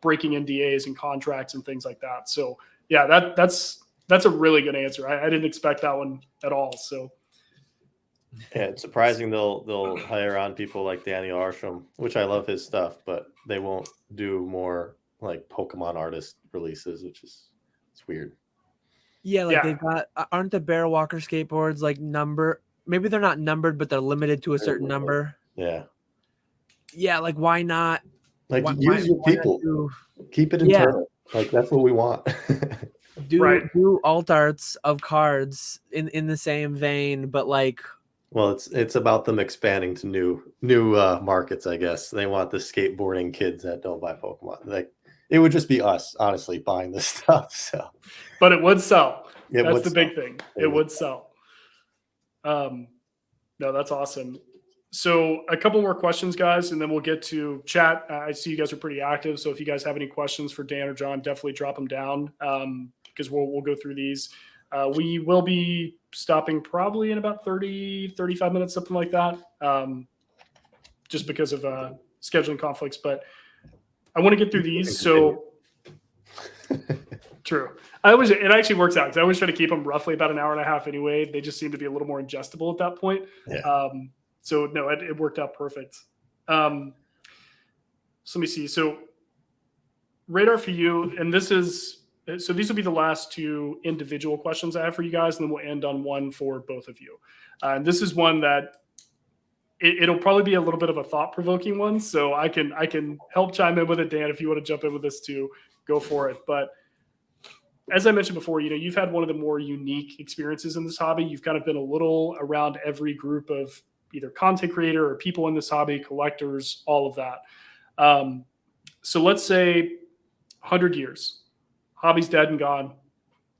breaking NDAs and contracts and things like that. So yeah, that's a really good answer. I didn't expect that one at all. So yeah, it's surprising they'll hire on people like Daniel Arsham, which I love his stuff, but they won't do more like Pokemon artist releases, which is, it's weird. Yeah, like they've got, aren't the Bear Walker skateboards like maybe they're not numbered, but they're limited to a certain number. Yeah. Yeah, like why not? Like, use your people. Keep it internal. Like, that's what we want. do alt arts of cards in the same vein, but like, well, it's about them expanding to new markets, I guess. They want the skateboarding kids that don't buy Pokemon. Like, it would just be us, honestly, buying this stuff. So, but it would sell. That's the big thing. It would sell. No, that's awesome. So a couple more questions, guys, and then we'll get to chat. I see you guys are pretty active. So if you guys have any questions for Dan or John, definitely drop them down, because we'll go through these. We will be stopping probably in about 35 minutes, something like that, just because of scheduling conflicts. But I want to get through these. So true. It actually works out because I always try to keep them roughly about an hour and a half anyway. They just seem to be a little more ingestible at that point. Yeah. So no, it worked out perfect. So let me see. So Radar, for you, and these will be the last two individual questions I have for you guys, and then we'll end on one for both of you. And this is one that it'll probably be a little bit of a thought-provoking one, so I can help chime in with it. Dan, if you want to jump in with this too, go for it. But as I mentioned before, you've had one of the more unique experiences in this hobby. You've kind of been a little around every group of either content creator or people in this hobby, collectors, all of that. So let's say 100 years, hobby's dead and gone.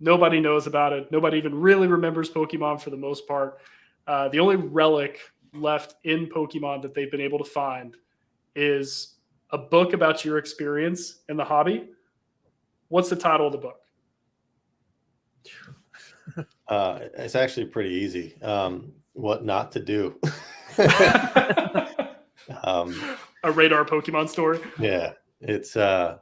Nobody knows about it. Nobody even really remembers Pokemon for the most part. The only relic left in Pokemon that they've been able to find is a book about your experience in the hobby. What's the title of the book? It's actually pretty easy. What not to do. A Radar Pokemon story. Yeah, it's again,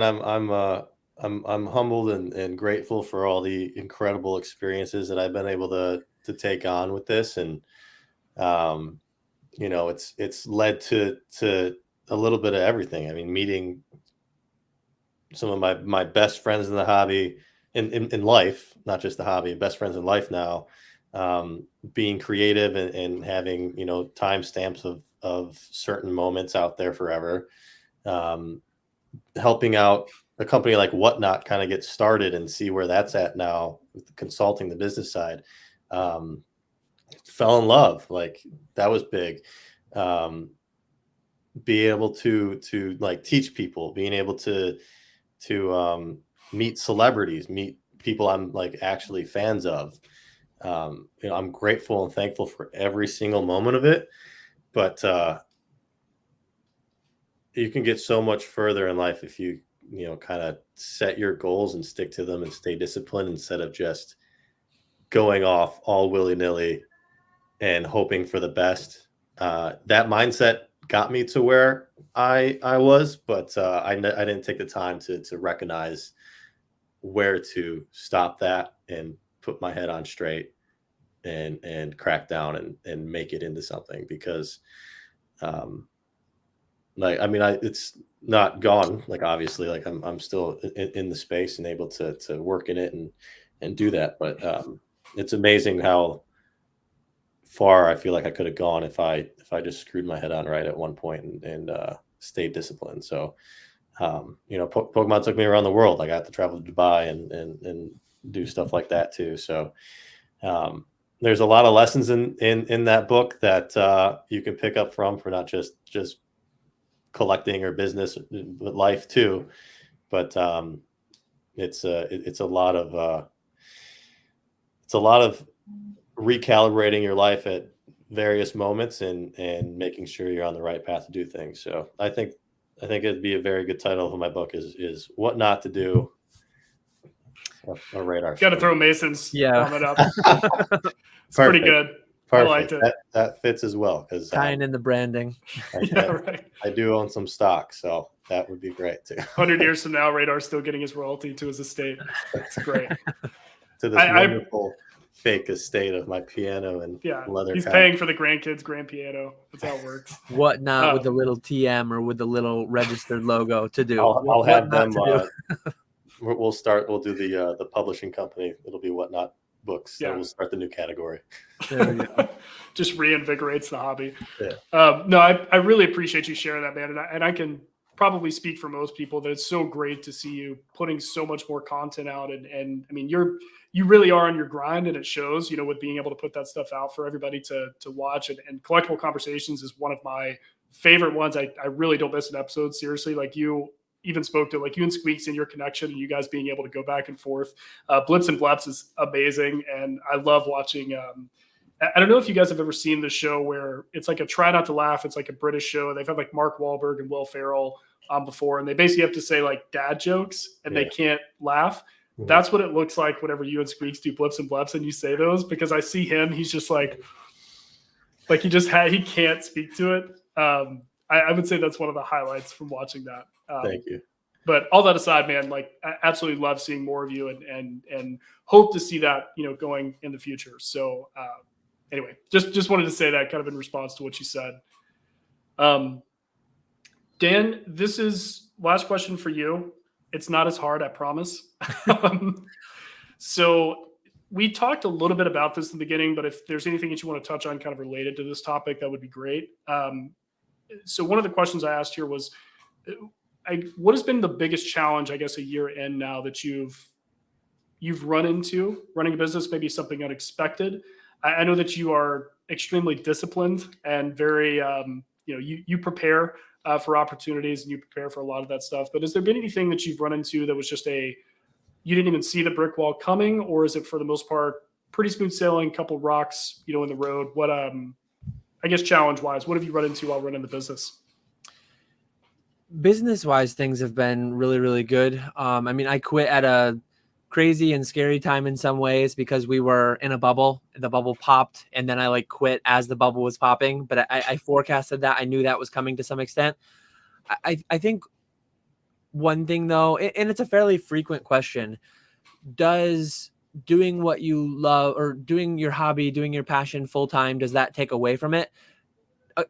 I'm humbled and grateful for all the incredible experiences that I've been able to take on with this, and it's led to a little bit of everything. I mean, meeting some of my best friends in the hobby, in life, not just the hobby, best friends in life now, being creative and having, timestamps of certain moments out there forever, helping out a company like Whatnot kind of get started and see where that's at now with consulting the business side. Fell in love, like that was big. Be able to like teach people, being able to meet celebrities, meet people I'm like actually fans of. I'm grateful and thankful for every single moment of it, but you can get so much further in life if you kind of set your goals and stick to them and stay disciplined instead of just going off all willy-nilly and hoping for the best. That mindset got me to where I was, but I didn't take the time to recognize where to stop that and put my head on straight and crack down and make it into something, because it's not gone. Like, obviously, like I'm still in the space and able to work in it and do that. But it's amazing how far I feel like I could have gone if I just screwed my head on right at one point and stayed disciplined. So, Pokemon took me around the world. I got to travel to Dubai and do stuff like that too. So, there's a lot of lessons in that book that you can pick up from, for not just collecting or business, but life too. But it's a lot of recalibrating your life at various moments and making sure you're on the right path to do things. So I think it'd be a very good title for my book is What Not to Do. A Radar. Got to throw Mason's comment up. It's pretty good. Perfect. I liked it. That fits as well, because tying in the branding. I do own some stock, so that would be great too. 100 years from now, Radar's still getting his royalty to his estate. That's great. To this wonderful fake estate of my piano and leather. He's paying for the grandkids' grand piano. That's how it works. Whatnot with the little TM or with the little registered logo to do. I'll have them. We'll do the publishing company. It'll be Whatnot Books. Yeah. We'll start the new category. There we go. Just reinvigorates the hobby. Yeah. No, I really appreciate you sharing that, man. And I can probably speak for most people that it's so great to see you putting so much more content out. And I mean, you really are on your grind, and it shows, with being able to put that stuff out for everybody to watch. And Collectible Conversations is one of my favorite ones. I really don't miss an episode. Seriously. Like, you even spoke to, like, you and Squeaks and your connection and you guys being able to go back and forth. Blips and Bleps is amazing. And I love watching, I don't know if you guys have ever seen the show where it's like a Try Not to Laugh. It's like a British show. They've had like Mark Wahlberg and Will Ferrell on before, and they basically have to say like dad jokes and they can't laugh. Mm-hmm. That's what it looks like whenever you and Squeaks do Blips and Bleps and you say those, because I see him, he's just like he can't speak to it. I would say that's one of the highlights from watching that. Thank you. But all that aside, man, like, I absolutely love seeing more of you and hope to see that, going in the future. So anyway, just wanted to say that kind of in response to what you said. Dan, this is last question for you. It's not as hard, I promise. Um, so we talked a little bit about this in the beginning, but if there's anything that you want to touch on kind of related to this topic, that would be great. So one of the questions I asked here was, what has been the biggest challenge, I guess, a year in now that you've run into running a business, maybe something unexpected? I know that you are extremely disciplined and very, you prepare for opportunities and you prepare for a lot of that stuff. But has there been anything that you've run into that was just you didn't even see the brick wall coming, or is it for the most part pretty smooth sailing, couple rocks, in the road? What, I guess, challenge wise, what have you run into while running the business? Business wise, things have been really, really good. I mean, I quit at a crazy and scary time in some ways because we were in a bubble. The bubble popped, and then I quit as the bubble was popping. But I forecasted that. I knew that was coming to some extent. I think one thing though, and it's a fairly frequent question: does doing what you love or doing your hobby, doing your passion full time, does that take away from it?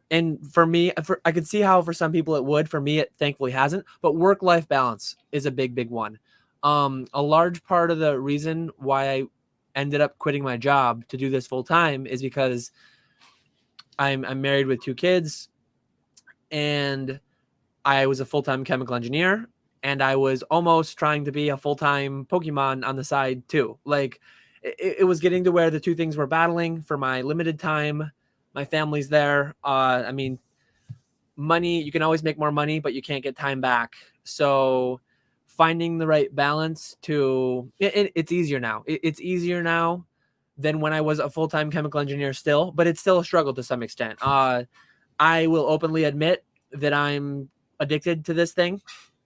And for me, I could see how for some people it would. For me, it thankfully hasn't. But work-life balance is a big one. A large part of the reason why I ended up quitting my job to do this full time is because I'm married with 2 kids, and I was a full-time chemical engineer, and I was almost trying to be a full-time Pokemon on the side too. It was getting to where the two things were battling for my limited time. My family's there. I mean, money, you can always make more money, but you can't get time back. So finding the right balance it's easier now. It's easier now than when I was a full-time chemical engineer still, but it's still a struggle to some extent. I will openly admit that I'm addicted to this thing.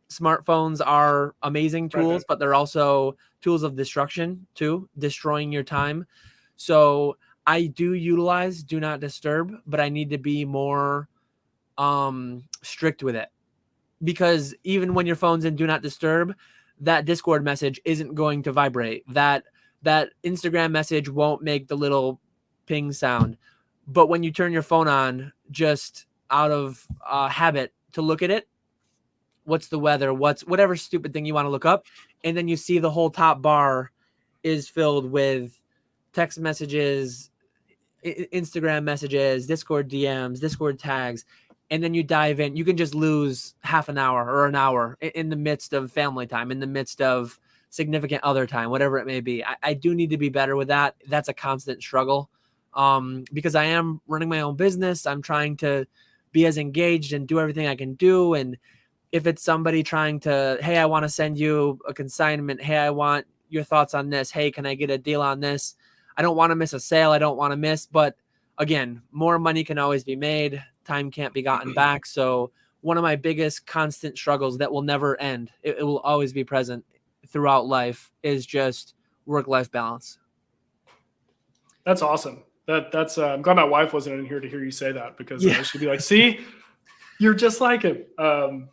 Smartphones are amazing tools, but they're also tools of destruction too, destroying your time. So I do utilize do not disturb, but I need to be more strict with it, because even when your phone's in do not disturb, that Discord message isn't going to vibrate. That Instagram message won't make the little ping sound. But when you turn your phone on just out of habit to look at it, what's the weather, whatever stupid thing you want to look up, and then you see the whole top bar is filled with text messages, Instagram messages, Discord DMs, Discord tags, and then you dive in, you can just lose half an hour or an hour in the midst of family time, in the midst of significant other time, whatever it may be. I do need to be better with that. That's a constant struggle because I am running my own business. I'm trying to be as engaged and do everything I can do. And if it's somebody trying to, hey, I want to send you a consignment. Hey, I want your thoughts on this. Hey, can I get a deal on this? I don't want to miss a sale. I don't want to miss, but again, more money can always be made. Time can't be gotten back. So one of my biggest constant struggles that will never end, it will always be present throughout life, is just work-life balance. That's awesome. That's I'm glad my wife wasn't in here to hear you say that, because she'd be like, see, you're just like him.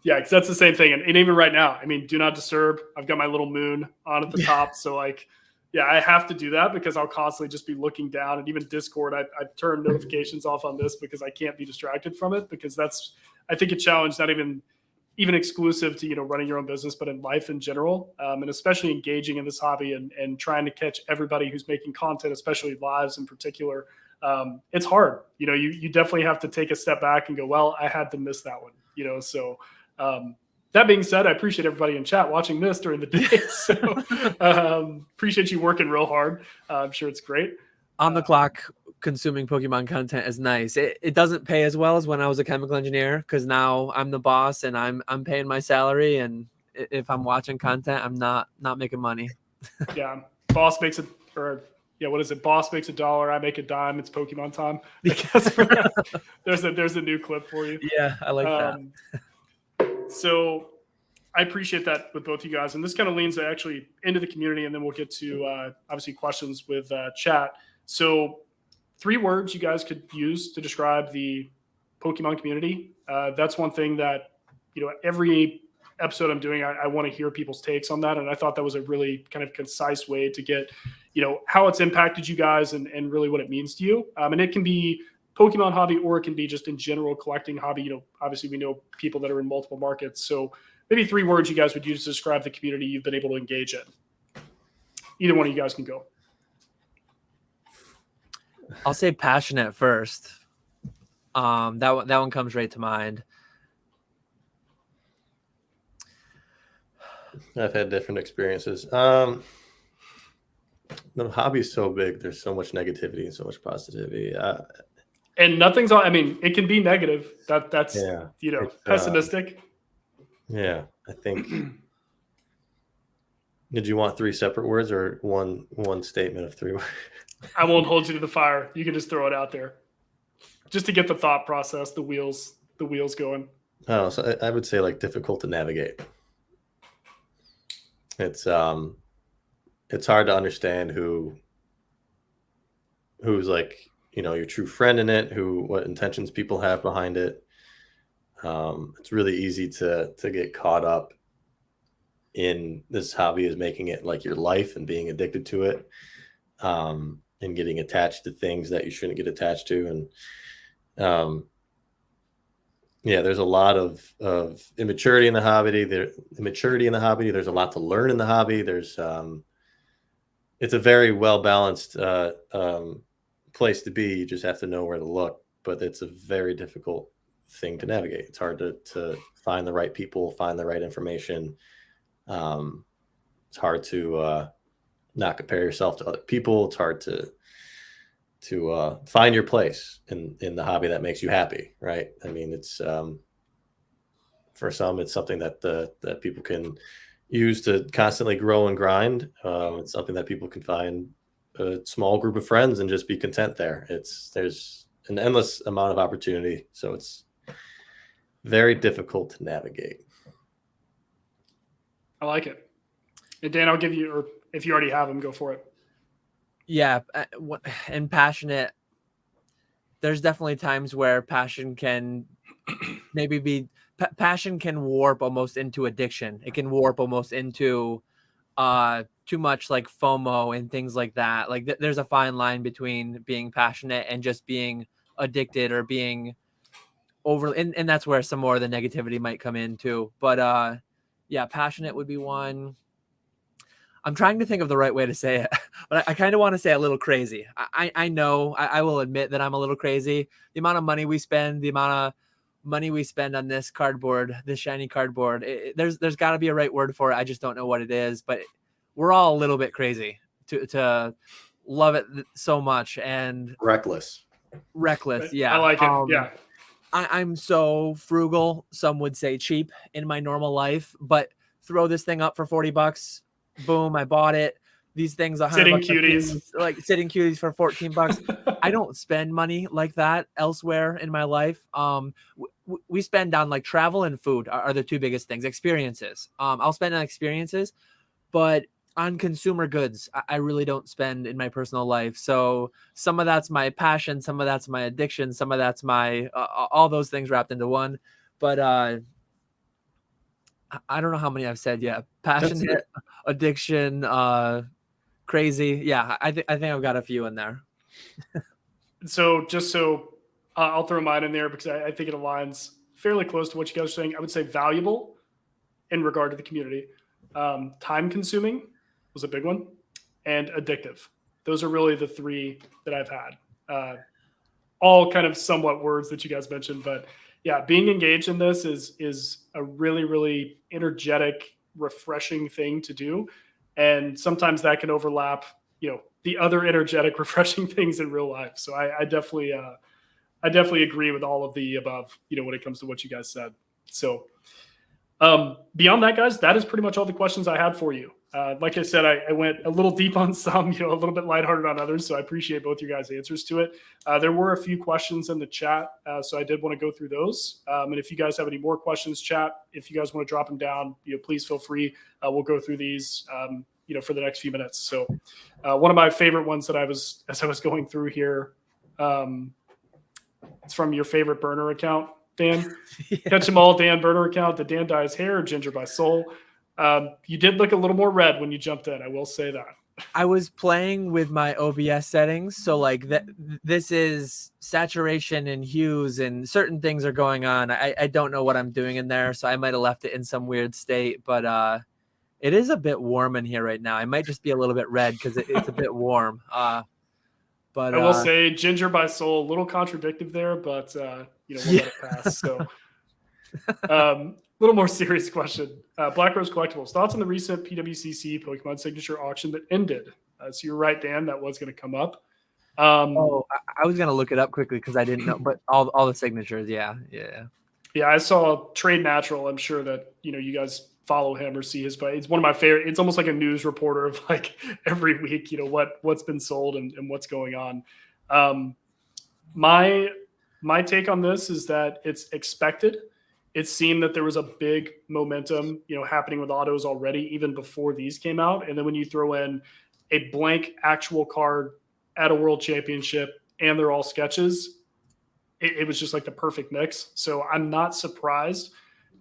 Yeah, because that's the same thing. And even right now, I mean, do not disturb. I've got my little moon on at the top. So yeah, I have to do that because I'll constantly just be looking down. And even Discord, I've turned notifications off on this because I can't be distracted from it, because that's, I think, a challenge not even exclusive to, running your own business, but in life in general, and especially engaging in this hobby and trying to catch everybody who's making content, especially lives in particular. It's hard. You definitely have to take a step back and go, well, I had to miss that one, so that being said, I appreciate everybody in chat watching this during the day. So appreciate you working real hard. I'm sure it's great. On the clock, consuming Pokemon content is nice. It doesn't pay as well as when I was a chemical engineer, because now I'm the boss and I'm paying my salary. And if I'm watching content, I'm not making money. Yeah. Boss makes it, or yeah, what is it? Boss makes $1, I make a dime. It's Pokemon time. There's a new clip for you. Yeah, I like that. So I appreciate that with both you guys. And this kind of leans actually into the community, and then we'll get to obviously questions with chat. So 3 words you guys could use to describe the Pokemon community. That's one thing that, every episode I'm doing, I want to hear people's takes on that. And I thought that was a really kind of concise way to get, how it's impacted you guys and really what it means to you. And it can be Pokemon hobby, or it can be just in general collecting hobby. You know, obviously we know people that are in multiple markets. So maybe 3 words you guys would use to describe the community you've been able to engage in. Either one of you guys can go. I'll say passionate first. That one comes right to mind. I've had different experiences. The hobby is so big. There's so much negativity and so much positivity. And nothing's on. I mean, it can be negative. That's Yeah, you know, it's, pessimistic. Yeah, I think. Did you want 3 separate words or one statement of 3 words? I won't hold you to the fire. You can just throw it out there, just to get the thought process, the wheels going. Oh, so I would say like difficult to navigate. It's hard to understand who's like, you know, your true friend in it, what intentions people have behind it. It's really easy to get caught up in this hobby is making it like your life and being addicted to it, and getting attached to things that you shouldn't get attached to. And yeah, there's a lot of immaturity in the hobby. There's a lot to learn in the hobby. It's a very well balanced place to be. You just have to know where to look, but it's a very difficult thing to navigate. It's hard to find the right people, find the right information. It's hard to not compare yourself to other people. It's hard to find your place in the hobby that makes you happy, right? I mean, it's for some, it's something that people can use to constantly grow and grind. It's something that people can find a small group of friends and just be content there. There's an endless amount of opportunity, so it's very difficult to navigate. I like it. And Dan, I'll give you, or if you already have them, go for it. Yeah, and passionate. There's definitely times where passion can maybe be passion can warp almost into addiction. It can warp almost into too much like FOMO and things like that. Like there's a fine line between being passionate and just being addicted or being over, and that's where some more of the negativity might come in too. But yeah, passionate would be one. I'm trying to think of the right way to say it, but I kind of want to say a little crazy. I know I will admit that I'm a little crazy. The amount of money we spend, on this cardboard, this shiny cardboard, there's got to be a right word for it. I just don't know what it is, but we're all a little bit crazy to love it so much and reckless. Yeah, I like it. Yeah, I'm so frugal. Some would say cheap in my normal life, but throw this thing up for $40. Boom, I bought it. These things, sitting cuties, like sitting cuties for $14. I don't spend money like that elsewhere in my life. We spend on like travel and food are the 2 biggest things. Experiences. I'll spend on experiences, but on consumer goods, I really don't spend in my personal life. So some of that's my passion, some of that's my addiction, some of that's my all those things wrapped into one. But I don't know how many I've said yet. Passionate, addiction, crazy. Yeah, I think I've got a few in there. So I'll throw mine in there because I think it aligns fairly close to what you guys are saying. I would say valuable in regard to the community. Time consuming was a big one, and addictive. Those are really the 3 that I've had. All kind of somewhat words that you guys mentioned, but yeah, being engaged in this is a really, really energetic, refreshing thing to do. And sometimes that can overlap, you know, the other energetic, refreshing things in real life. So I definitely agree with all of the above, you know, when it comes to what you guys said. So beyond that, guys, that is pretty much all the questions I had for you. Like I said, I went a little deep on some, you know, a little bit lighthearted on others. So I appreciate both your guys' answers to it. There were a few questions in the chat, so I did want to go through those. And if you guys have any more questions, chat, if you guys want to drop them down, you know, please feel free. We'll go through these, you know, for the next few minutes. So one of my favorite ones that as I was going through here, it's from your favorite burner account, Dan. Yeah. Catch 'em all, Dan burner account. Did Dan dye his hair or ginger by soul? You did look a little more red when you jumped in. I will say that. I was playing with my OBS settings, so like this is saturation and hues and certain things are going on. I don't know what I'm doing in there, so I might have left it in some weird state, but it is a bit warm in here right now. I might just be a little bit red because it's a bit warm. But I will say Ginger by Soul, a little contradictive there, but we'll let it pass. So a little more serious question. Black Rose Collectibles, thoughts on the recent PWCC Pokemon signature auction that ended? So you're right, Dan, that was going to come up. I was going to look it up quickly because I didn't know, but all the signatures, yeah. I saw Trade Natural. I'm sure that you guys follow him or see his, but it's one of my favorite. It's almost like a news reporter of like every week, what's been sold and what's going on. My take on this is that it's expected. It seemed that there was a big momentum, happening with autos already, even before these came out. And then when you throw in a blank actual card at a world championship and they're all sketches, it was just like the perfect mix. So I'm not surprised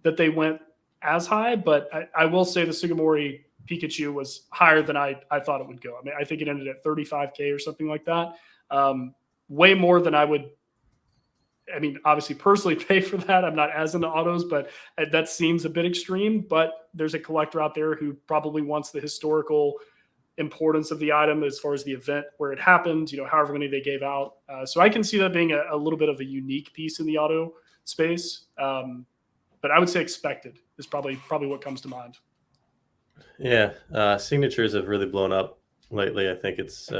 that they went as high, but I will say the Sugimori Pikachu was higher than I thought it would go. I mean, I think it ended at 35K or something like that. Way more than I would, obviously personally pay for that. I'm not as into autos, but that seems a bit extreme. But there's a collector out there who probably wants the historical importance of the item as far as the event where it happened, however many they gave out. So I can see that being a little bit of a unique piece in the auto space. But I would say expected is probably what comes to mind. Yeah, signatures have really blown up lately. I think it's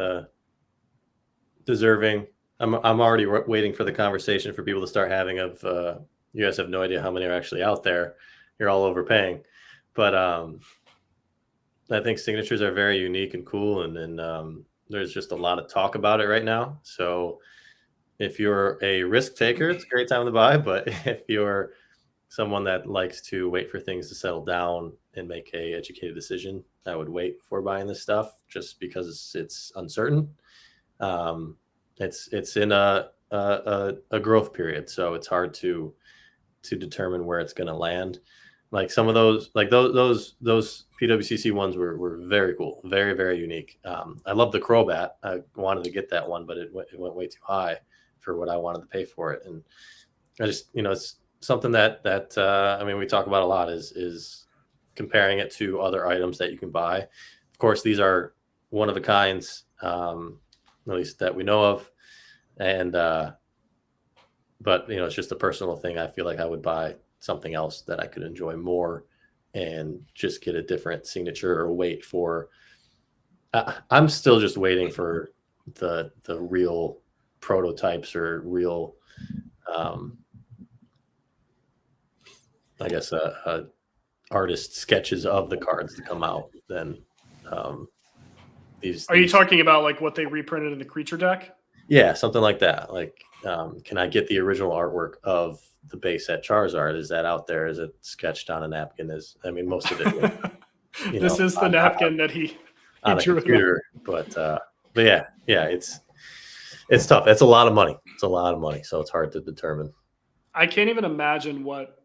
deserving. I'm already waiting for the conversation for people to start having of you guys have no idea how many are actually out there. You're all overpaying. But I think signatures are very unique and cool, and there's just a lot of talk about it right now. So if you're a risk taker, it's a great time to buy. But if you're someone that likes to wait for things to settle down and make a educated decision, I would wait before buying this stuff just because it's uncertain. It's in a growth period, so it's hard to determine where it's going to land. Like some of those, like those PWCC ones were very cool, very, very unique. I love the Crobat. I wanted to get that one, but it went way too high for what I wanted to pay for it. And I just, it's something that we talk about a lot is comparing it to other items that you can buy. Of course, these are one of the kinds, at least that we know of. And, but it's just a personal thing. I feel like I would buy something else that I could enjoy more and just get a different signature or wait for. I'm still just waiting for the real prototypes or real, I guess, artist sketches of the cards to come out. Then these. Are you talking about like what they reprinted in the creature deck? Yeah, something like that. Like, can I get the original artwork of the base set Charizard? Is that out there? Is it sketched on a napkin? Most of it. This is the napkin that he on a drew computer. But yeah, it's tough. It's a lot of money. So it's hard to determine. I can't even imagine what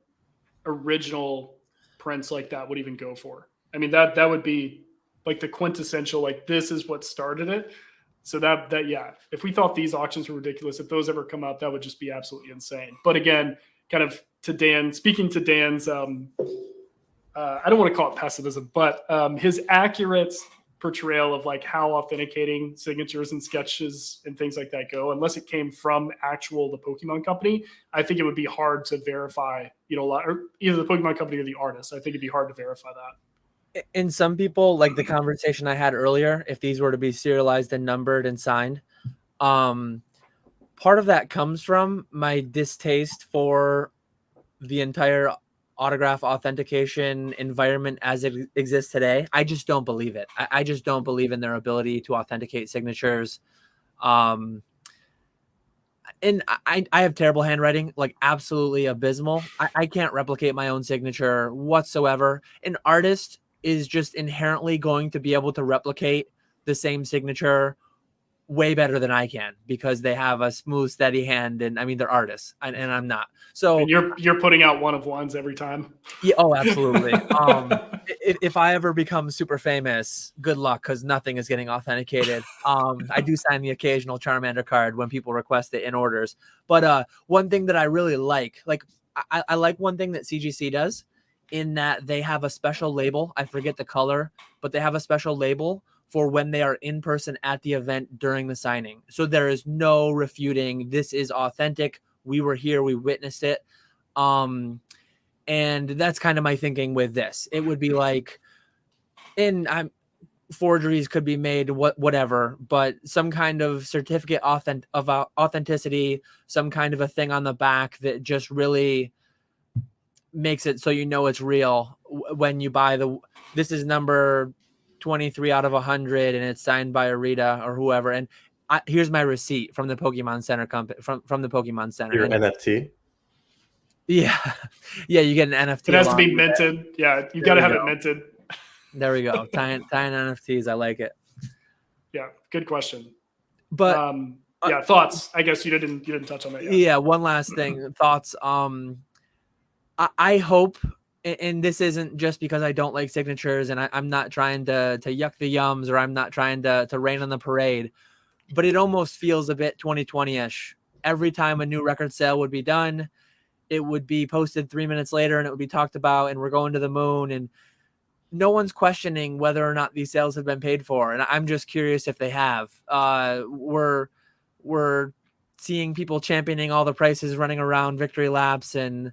original prints like that would even go for. I mean, that would be like the quintessential, like this is what started it. So that yeah, if we thought these auctions were ridiculous, if those ever come out, that would just be absolutely insane. But again, kind of speaking to Dan's, I don't want to call it pessimism, but his accurate portrayal of like how authenticating signatures and sketches and things like that go, unless it came from the Pokemon company, I think it would be hard to verify, or either the Pokemon company or the artist. I think it'd be hard to verify that. And some people, like the conversation I had earlier, if these were to be serialized and numbered and signed, part of that comes from my distaste for the entire autograph authentication environment as it exists today. I just don't believe it. I just don't believe in their ability to authenticate signatures. And I have terrible handwriting, like absolutely abysmal. I can't replicate my own signature whatsoever. An artist is just inherently going to be able to replicate the same signature way better than I can because they have a smooth, steady hand, and I mean they're artists, and I'm not. So and you're putting out one of ones every time. Yeah, oh, absolutely. If I ever become super famous, good luck, because nothing is getting authenticated. I do sign the occasional Charmander card when people request it in orders. But one thing that I really like I like one thing that CGC does, in that they have a special label. I forget the color, but they have a special label for when they are in person at the event during the signing. So there is no refuting. This is authentic. We were here. We witnessed it. And that's kind of my thinking with this. It would be like, forgeries could be made, whatever, but some kind of certificate of authenticity, some kind of a thing on the back that just really makes it so you know it's real when you buy this is number 23 out of 100 and it's signed by Arita or whoever. And here's my receipt from the Pokemon Center company, from the Pokemon Center. Your NFT. Yeah, you get an NFT. It has to be minted. Yeah, you got to have it minted. There we go. Tying NFTs. I like it. Yeah, good question. But thoughts. I guess you didn't touch on that yet. Yeah, one last thing. Thoughts. I hope, and this isn't just because I don't like signatures, and I'm not trying to yuck the yums, or I'm not trying to rain on the parade, but it almost feels a bit 2020-ish. Every time a new record sale would be done, it would be posted 3 minutes later and it would be talked about, and we're going to the moon, and no one's questioning whether or not these sales have been paid for. And I'm just curious if they have. We're seeing people championing all the prices running around victory laps, and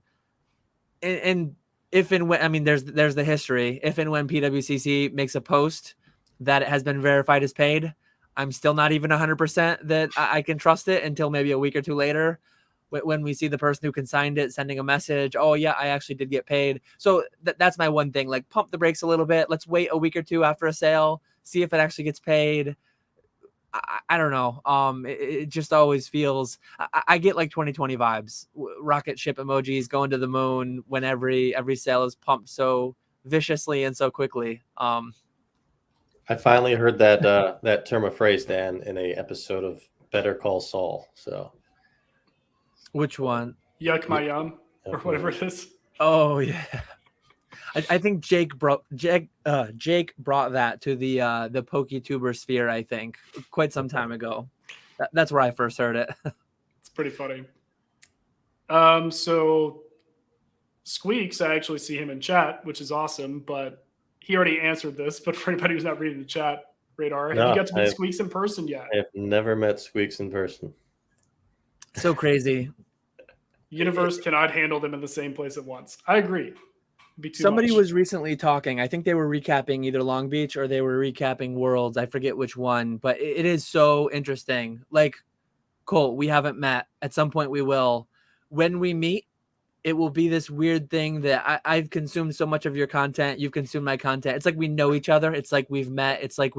if and when, I mean, there's the history. If and when PWCC makes a post that it has been verified as paid, I'm still not even 100% that I can trust it until maybe a week or two later, when we see the person who consigned it sending a message, oh yeah, I actually did get paid. So that's my one thing, like, pump the brakes a little bit. Let's wait a week or two after a sale, see if it actually gets paid. I don't know. It just always feels, I get like 2020 vibes, rocket ship emojis going to the moon when every sale is pumped so viciously and so quickly. I finally heard that term of phrase, Dan, in a episode of Better Call Saul. So which one? Yuck my yum, or whatever it is. Oh yeah. I think Jake brought that to the PokeTuber sphere, I think, quite some time ago. That's where I first heard it. It's pretty funny. So Squeaks, I actually see him in chat, which is awesome, but he already answered this. But for anybody who's not reading the chat, Radar, have you got to meet Squeaks in person yet? I have never met Squeaks in person. So crazy. Universe cannot handle them in the same place at once. I agree. Somebody was recently talking. I think they were recapping either Long Beach or they were recapping Worlds. I forget which one, but it is so interesting. Like, Colt, we haven't met. At some point we will. When we meet, it will be this weird thing that I've consumed so much of your content. You've consumed my content. It's like we know each other. It's like we've met. It's like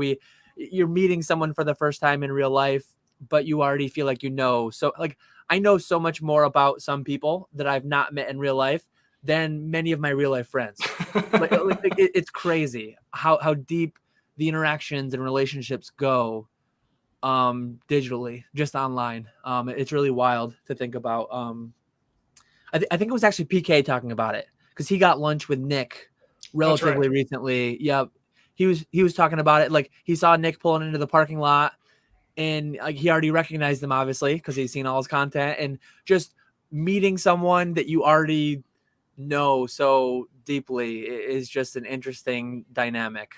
you're meeting someone for the first time in real life, but you already feel like you know. So like, I know so much more about some people that I've not met in real life than many of my real life friends. It's crazy how deep the interactions and relationships go digitally, just online. It's really wild to think about. I think it was actually PK talking about it, because he got lunch with Nick relatively recently. Yep. He was talking about it. Like, he saw Nick pulling into the parking lot, and like, he already recognized him, obviously, because he's seen all his content, and just meeting someone that you already know so deeply is just an interesting dynamic.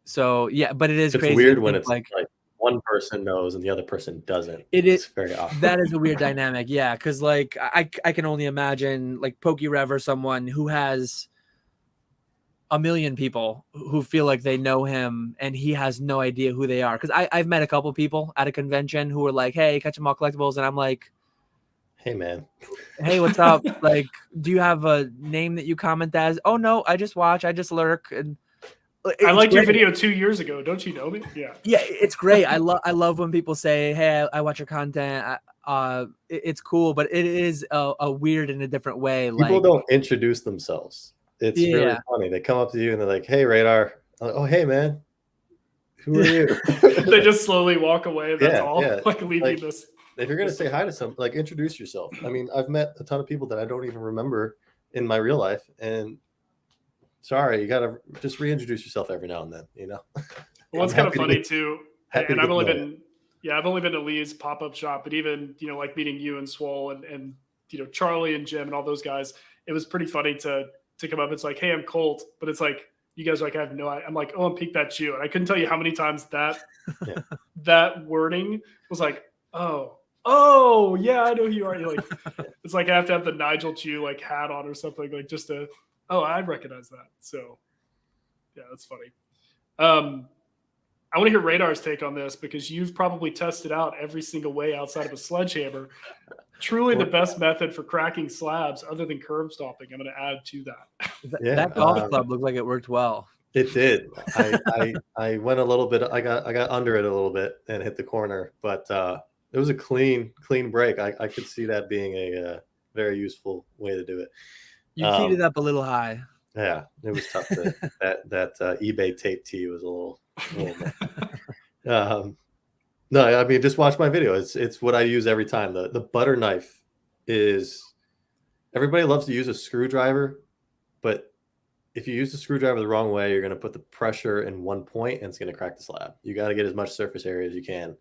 So yeah, but it's crazy. Weird when it's like one person knows and the other person doesn't. It's very awkward. That is a weird dynamic. Yeah, because like I can only imagine like PokeRev or someone who has a million people who feel like they know him and he has no idea who they are. Because I've met a couple people at a convention who were like, "Hey, catch 'em all collectibles," and I'm like, "Hey man, hey, what's up? Like, do you have a name that you comment as?" "Oh no, I just watch, I just lurk." And I liked your video 2 years ago. Don't you know me? Yeah. Yeah, it's great. I love when people say, "Hey, I watch your content." It's cool, but it is a weird in a different way. People don't introduce themselves. It's really funny. They come up to you and they're like, "Hey, Radar." Like, "Oh, hey, man." Who are you? They just slowly walk away. That's all. Yeah. Like leaving this. If you're gonna say hi to some, like introduce yourself. I mean, I've met a ton of people that I don't even remember in my real life, and sorry, you gotta just reintroduce yourself every now and then. You know. Well, it's kind of funny too. Happy And to I've only know been, I've only been to Lee's pop-up shop, but even, like meeting you and Swole and Charlie and Jim and all those guys, it was pretty funny to come up. It's like, hey, I'm Colt, but it's like, you guys are like, I have no idea. I'm like, oh, I'm Peek That Chew. And I couldn't tell you how many times that that wording was like, oh, yeah, I know who you are. You're like, it's like I have to have the Nigel Chew like hat on or something, like just to, I recognize that. So yeah, that's funny. I want to hear Radar's take on this because you've probably tested out every single way outside of a sledgehammer. Truly the best method for cracking slabs other than curb stomping. I'm going to add to that. That golf club looked like it worked well. It did. I went a little bit. I got under it a little bit and hit the corner, but it was a clean break. I could see that being a very useful way to do it. You teed it up a little high. Yeah, it was tough. That eBay tape tee was a little no, I mean, just watch my video. It's what I use every time. The butter knife is, everybody loves to use a screwdriver, but if you use the screwdriver the wrong way, you're going to put the pressure in one point and it's going to crack the slab. You got to get as much surface area as you can.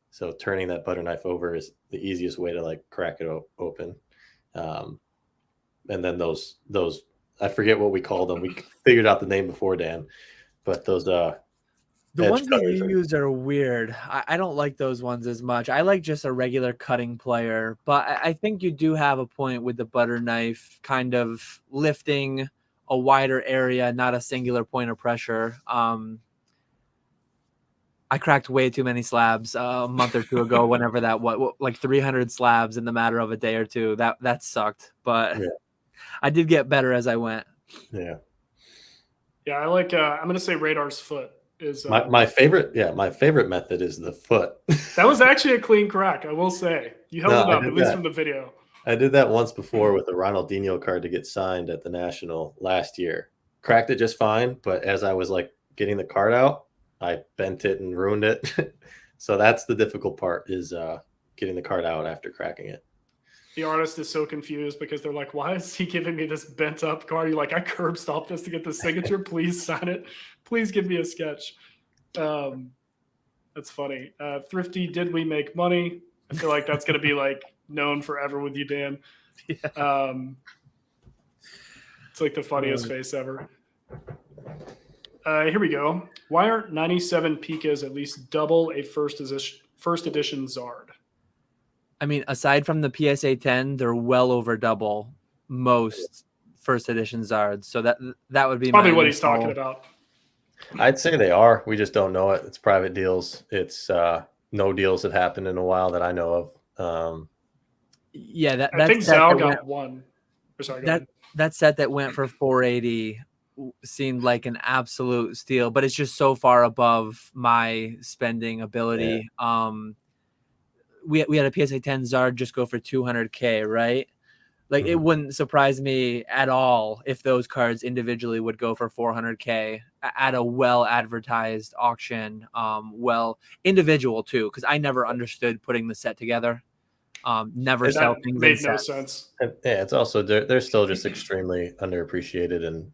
So turning that butter knife over is the easiest way to like crack it open. And then those I forget what we called them. We figured out the name before, Dan, but those the ones that you use are weird. I don't like those ones as much. I like just a regular cutting plier, but I think you do have a point with the butter knife kind of lifting a wider area, not a singular point of pressure. I cracked way too many slabs a month or two ago, whenever that was, like 300 slabs in the matter of a day or two. That sucked, but yeah. I did get better as I went. Yeah. Yeah, I like, I'm going to say Radar's foot is my favorite. Yeah, my favorite method is the foot. That was actually a clean crack, I will say. You held it up, at least from the video. I did that once before with a Ronaldinho card to get signed at the National last year. Cracked it just fine, but as I was like getting the card out, I bent it and ruined it. So that's the difficult part, is getting the card out after cracking it. The artist is so confused because they're like, why is he giving me this bent up card? You're like, I curb stomped this to get the signature. Please sign it. Please give me a sketch. That's funny. Thrifty, did we make money? I feel like that's going to be like known forever with you, Dan. Yeah. It's like the funniest face ever. Here we go. Why aren't 97 Pikas at least double a first edition Zard? I mean, aside from the PSA 10, they're well over double most first edition Zards. So that would be probably what he's talking about. I'd say they are. We just don't know it. It's private deals. It's no deals have happened in a while that I know of. Yeah, I think Zal got one. Sorry, that set that went for 480 seemed like an absolute steal, but it's just so far above my spending ability. Yeah. We had a PSA 10 Zard just go for 200K, right? Like, it wouldn't surprise me at all if those cards individually would go for 400K at a well-advertised auction. Well, individual too, because I never understood putting the set together. Never sell things. Made no sense. And, yeah, it's also they're still just extremely underappreciated and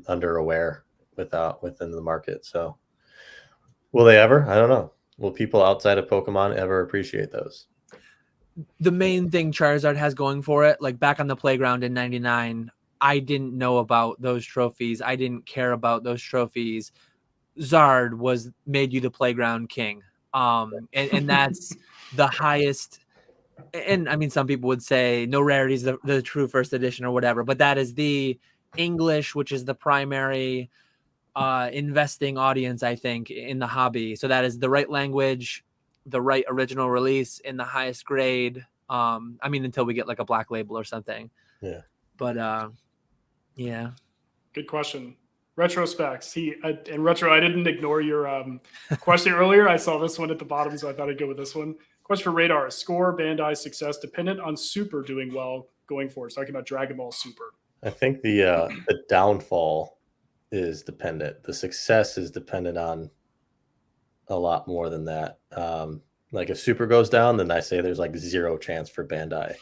underaware within the market. So, will they ever? I don't know. Will people outside of Pokemon ever appreciate those? The main thing Charizard has going for it, like back on the playground in 99, I didn't know about those trophies. I didn't care about those trophies. Zard made you the playground king. And that's the highest. And I mean, some people would say no rarities, the true first edition or whatever, but that is the English, which is the primary investing audience, I think, in the hobby. So that is the right language, the right original release in the highest grade. I mean, until we get like a black label or something. Yeah. But yeah. Good question. Retrospecs. And Retro, I didn't ignore your question earlier. I saw this one at the bottom, so I thought I'd go with this one. Question for Radar. Score Bandai success dependent on Super doing well going forward. It's talking about Dragon Ball Super. I think the downfall is dependent. The success is dependent on a lot more than that. Like if Super goes down, then I say there's like zero chance for Bandai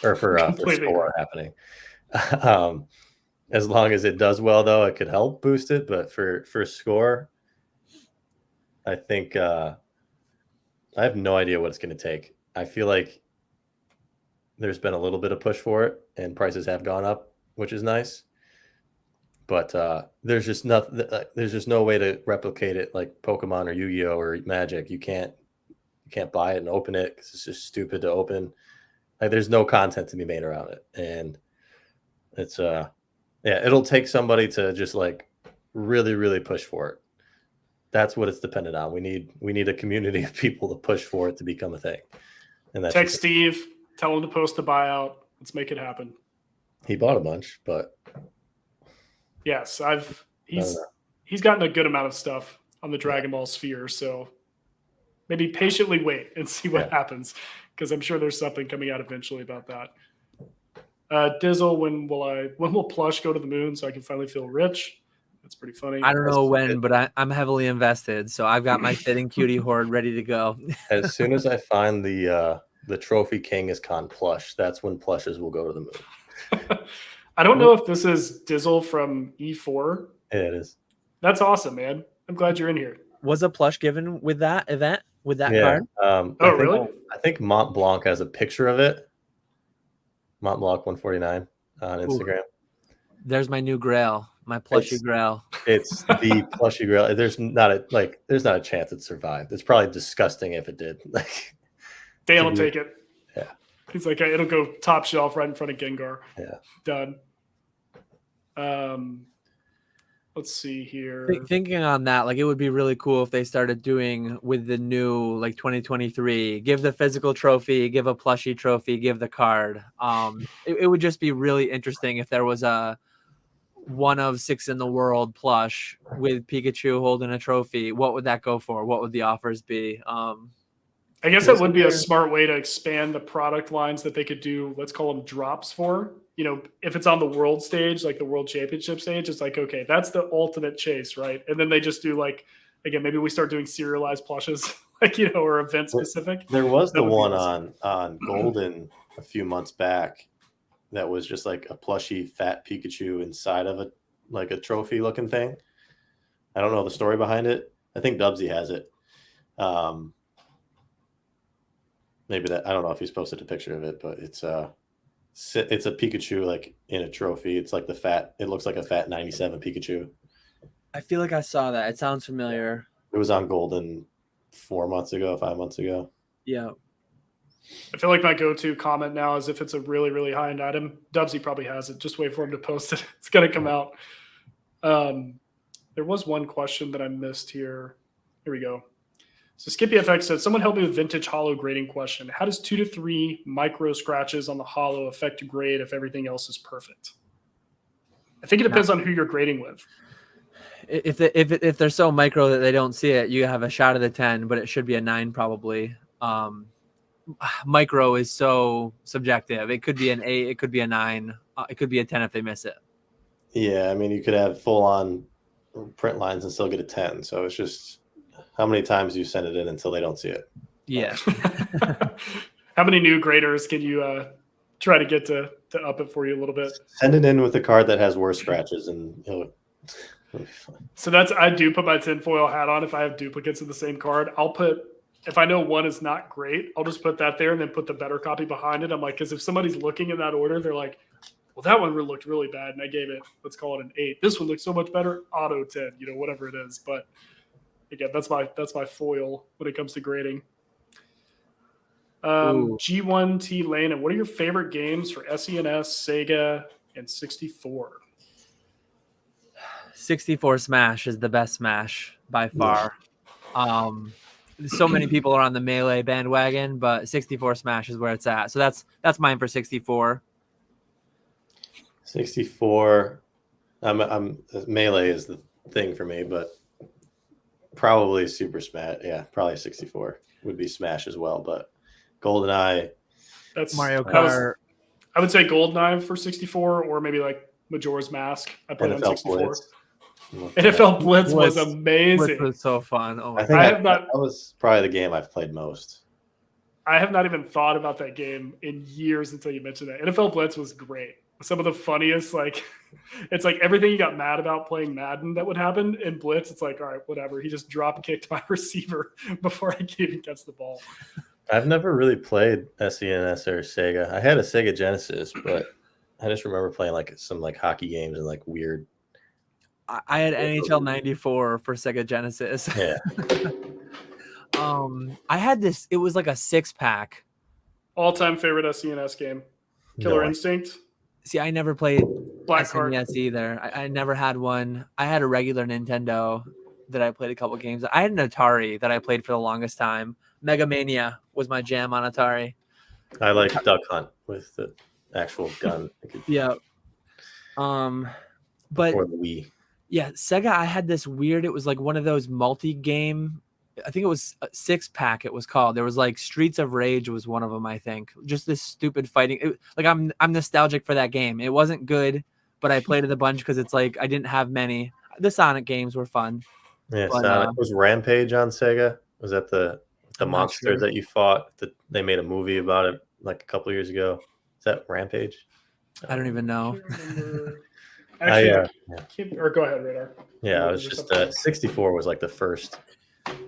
or for Score happening. As long as it does well, though, it could help boost it. But for Score, I think I have no idea what it's going to take. I feel like there's been a little bit of push for it, and prices have gone up, which is nice. But there's just nothing. There's just no way to replicate it like Pokemon or Yu-Gi-Oh or Magic. You can't buy it and open it because it's just stupid to open. Like there's no content to be made around it, and it's it'll take somebody to just like really, really push for it. That's what it's dependent on. We need a community of people to push for it to become a thing. And that's text Steve, tell him to post the buyout. Let's make it happen. He bought a bunch, but yes, he's gotten a good amount of stuff on the Dragon Ball sphere. So maybe patiently wait and see what happens, because I'm sure there's something coming out eventually about that. Dizzle, when will Plush go to the moon so I can finally feel rich? That's pretty funny. I don't know when, but I'm heavily invested, so I've got my Fitting Cutie horde ready to go. As soon as I find the Trophy King is Con plush, that's when Plushes will go to the moon. I don't know if this is Dizzle from E4. Yeah, it is. That's awesome, man. I'm glad you're in here. Was a plush given with that event, with that card? Really? I think Mont Blanc has a picture of it. Mont Blanc 149 on Instagram. Ooh. There's my new grail, my plushie grail. It's the plushie grail. There's not a chance it survived. It's probably disgusting if it did. Dan will take it. Yeah. He's like, it'll go top shelf right in front of Gengar. Yeah. Done. Let's see here. Thinking on that, like it would be really cool if they started doing with the new like 2023, give the physical trophy, give a plushie trophy, give the card. It would just be really interesting if there was a 1 of 6 in the world plush with Pikachu holding a trophy. What would that go for? What would the offers be? I guess that would be a smart way to expand the product lines that they could do. Let's call them drops for. You know, if it's on the world stage, like the world championship stage, it's like, okay, that's the ultimate chase, right? And then they just do like, again, maybe we start doing serialized plushes, like, you know, or event specific. There was the one on Golden a few months back that was just like a plushy fat Pikachu inside of a trophy looking thing. I don't know the story behind it. I think Dubsy has it. Maybe that, I don't know if he's posted a picture of it, but it's a Pikachu like in a trophy. It's like it looks like a fat 97 Pikachu. I feel like I saw that. It sounds familiar. It was on Golden 5 months ago. Yeah. I feel like my go-to comment now is if it's a really, really high-end item, Dubsy probably has it. Just wait for him to post it. It's going to come out. There was one question that I missed here. Here we go. So SkippyFX said, someone help me with vintage holo grading question. How does 2 to 3 micro scratches on the holo affect grade if everything else is perfect? I think it depends on who you're grading with. If they're so micro that they don't see it, you have a shot at a 10, but it should be a 9 probably. Micro is so subjective. It could be an 8, it could be a 9, it could be a 10 if they miss it. Yeah, I mean, you could have full-on print lines and still get a 10. So it's just how many times you send it in until they don't see it. Yeah. How many new graders can you try to get to up it for you a little bit? Send it in with a card that has worse scratches, and it'll be fun. So I do put my tinfoil hat on. If I have duplicates of the same card, if I know one is not great, I'll just put that there and then put the better copy behind it. I'm like, because if somebody's looking in that order, they're like, well, that one looked really bad, and I gave it, let's call it an 8. This one looks so much better, auto 10, whatever it is. But again, that's my foil when it comes to grading. G1T Lane, and what are your favorite games for SNES, Sega, and 64? 64 Smash is the best Smash by far. So many people are on the Melee bandwagon, but 64 Smash is where it's at. So that's mine for 64. 64. I'm Melee is the thing for me, but probably Super Smash. Yeah, probably 64 would be Smash as well, but GoldenEye. That's Mario Kart. I would say GoldenEye for 64, or maybe like Majora's Mask. I put it on 64. Blitz. NFL Blitz was Blitz amazing. was so fun. Oh my I think I have not. that was probably the game I've played most. I have not even thought about that game in years until you mentioned that. NFL Blitz was great. Some of the funniest, like, it's like everything you got mad about playing Madden that would happen in Blitz. It's like, all right, whatever. He just drop kicked my receiver before I could even catch the ball. I've never really played SNES or Sega. I had a Sega Genesis, but I just remember playing like some like hockey games and like weird. I had NHL 94 for Sega Genesis. Yeah. I had this. It was like a 6-pack. All-time favorite SNES game, Killer No. Instinct. See, I never played Blackheart. SNES either. I never had one. I had a regular Nintendo that I played a couple games. I had an Atari that I played for the longest time. Mega Mania was my jam on Atari. I like Duck Hunt with the actual gun. Yeah. But for the Wii. Yeah, Sega, I had this weird, it was like one of those multi-game, I think it was a 6-pack it was called. There was like Streets of Rage was one of them, I think. Just this stupid fighting. I'm nostalgic for that game. It wasn't good, but I played it a bunch because it's like I didn't have many. The Sonic games were fun. Yeah, But, Sonic. Was Rampage on Sega? Was that the I'm not monsters sure. that you fought? They made a movie about it like a couple years ago. Is that Rampage? I don't even know. Actually, or go ahead, Radar. Yeah, I was just 64 was like the first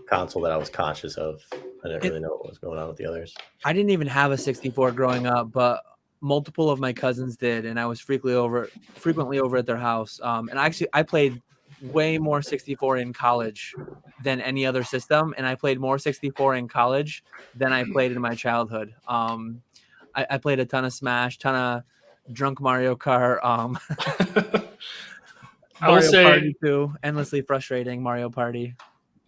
console that I was conscious of. I didn't really know what was going on with the others. I didn't even have a 64 growing up, but multiple of my cousins did, and I was frequently over at their house. And I played way more 64 in college than any other system, and I played more 64 in college than I played in my childhood. I played a ton of Smash, ton of drunk Mario Kart. I will say Party 2, endlessly frustrating Mario Party.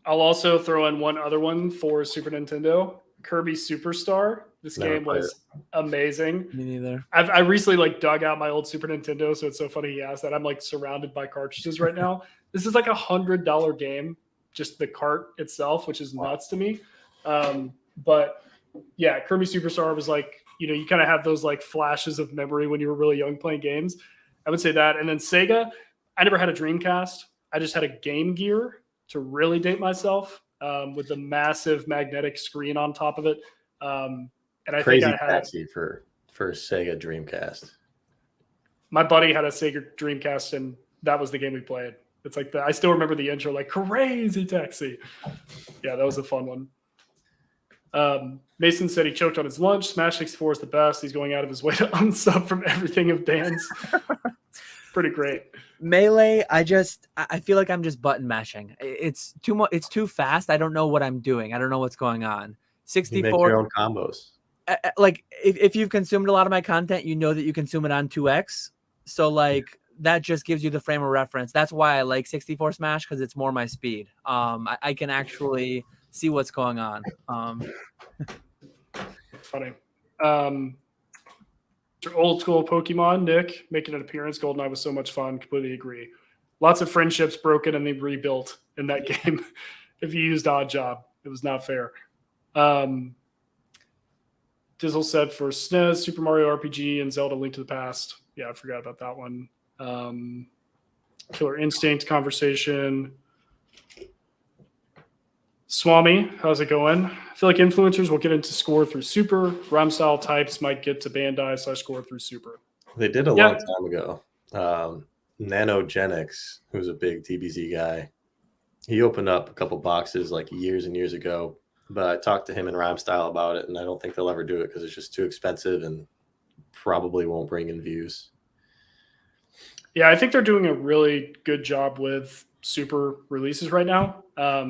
I'll also throw in one other one for Super Nintendo, Kirby Superstar. This game was amazing. Me neither. I recently like dug out my old Super Nintendo, so it's so funny he asked that. I'm like surrounded by cartridges right now. This is like $100 game, just the cart itself, which is nuts to me. But yeah, Kirby Superstar was like, you kind of have those like flashes of memory when you were really young playing games. I would say that. And then Sega, I never had a Dreamcast. I just had a Game Gear to really date myself, with the massive magnetic screen on top of it. And I Crazy think I had Taxi for Sega Dreamcast. My buddy had a Sega Dreamcast, and that was the game we played. It's like I still remember the intro, like Crazy Taxi. Yeah, that was a fun one. Mason said he choked on his lunch. Smash 64 is the best. He's going out of his way to unsub from everything of Dan's. It's pretty great. Melee, I feel like I'm just button mashing. It's too much. It's too fast. I don't know what I'm doing. I don't know what's going on. 64. You make your own combos. Like if you've consumed a lot of my content, you know that you consume it on 2x. So like that just gives you the frame of reference. That's why I like 64 Smash, because it's more my speed. I can actually see what's going on. Funny. Old school Pokemon, Nick, making an appearance. GoldenEye was so much fun. Completely agree. Lots of friendships broken and they rebuilt in that game. If you used Odd Job, it was not fair. Dizzle said for SNES, Super Mario RPG and Zelda Link to the Past. Yeah, I forgot about that one. Killer Instinct conversation. Swami, how's it going? I feel like influencers will get into score through Super. Rhyme style types might get to Bandai / score through Super. They did a long time ago. Nanogenics, who's a big DBZ guy, he opened up a couple boxes like years and years ago. But I talked to him in Rhyme Style about it, and I don't think they'll ever do it because it's just too expensive and probably won't bring in views. Yeah, I think they're doing a really good job with Super releases right now. I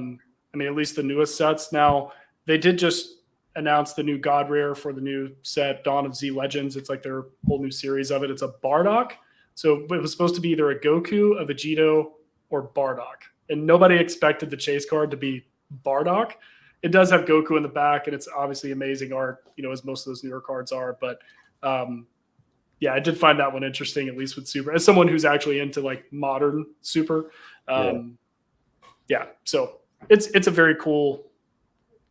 mean, at least the newest sets. Now, they did just announce the new God Rare for the new set, Dawn of Z Legends. It's like their whole new series of it. It's a Bardock. So it was supposed to be either a Goku, a Vegito, or Bardock. And nobody expected the chase card to be Bardock. It does have Goku in the back, and it's obviously amazing art, as most of those newer cards are. But yeah, I did find that one interesting, at least with Super. As someone who's actually into like modern Super, yeah. So it's a very cool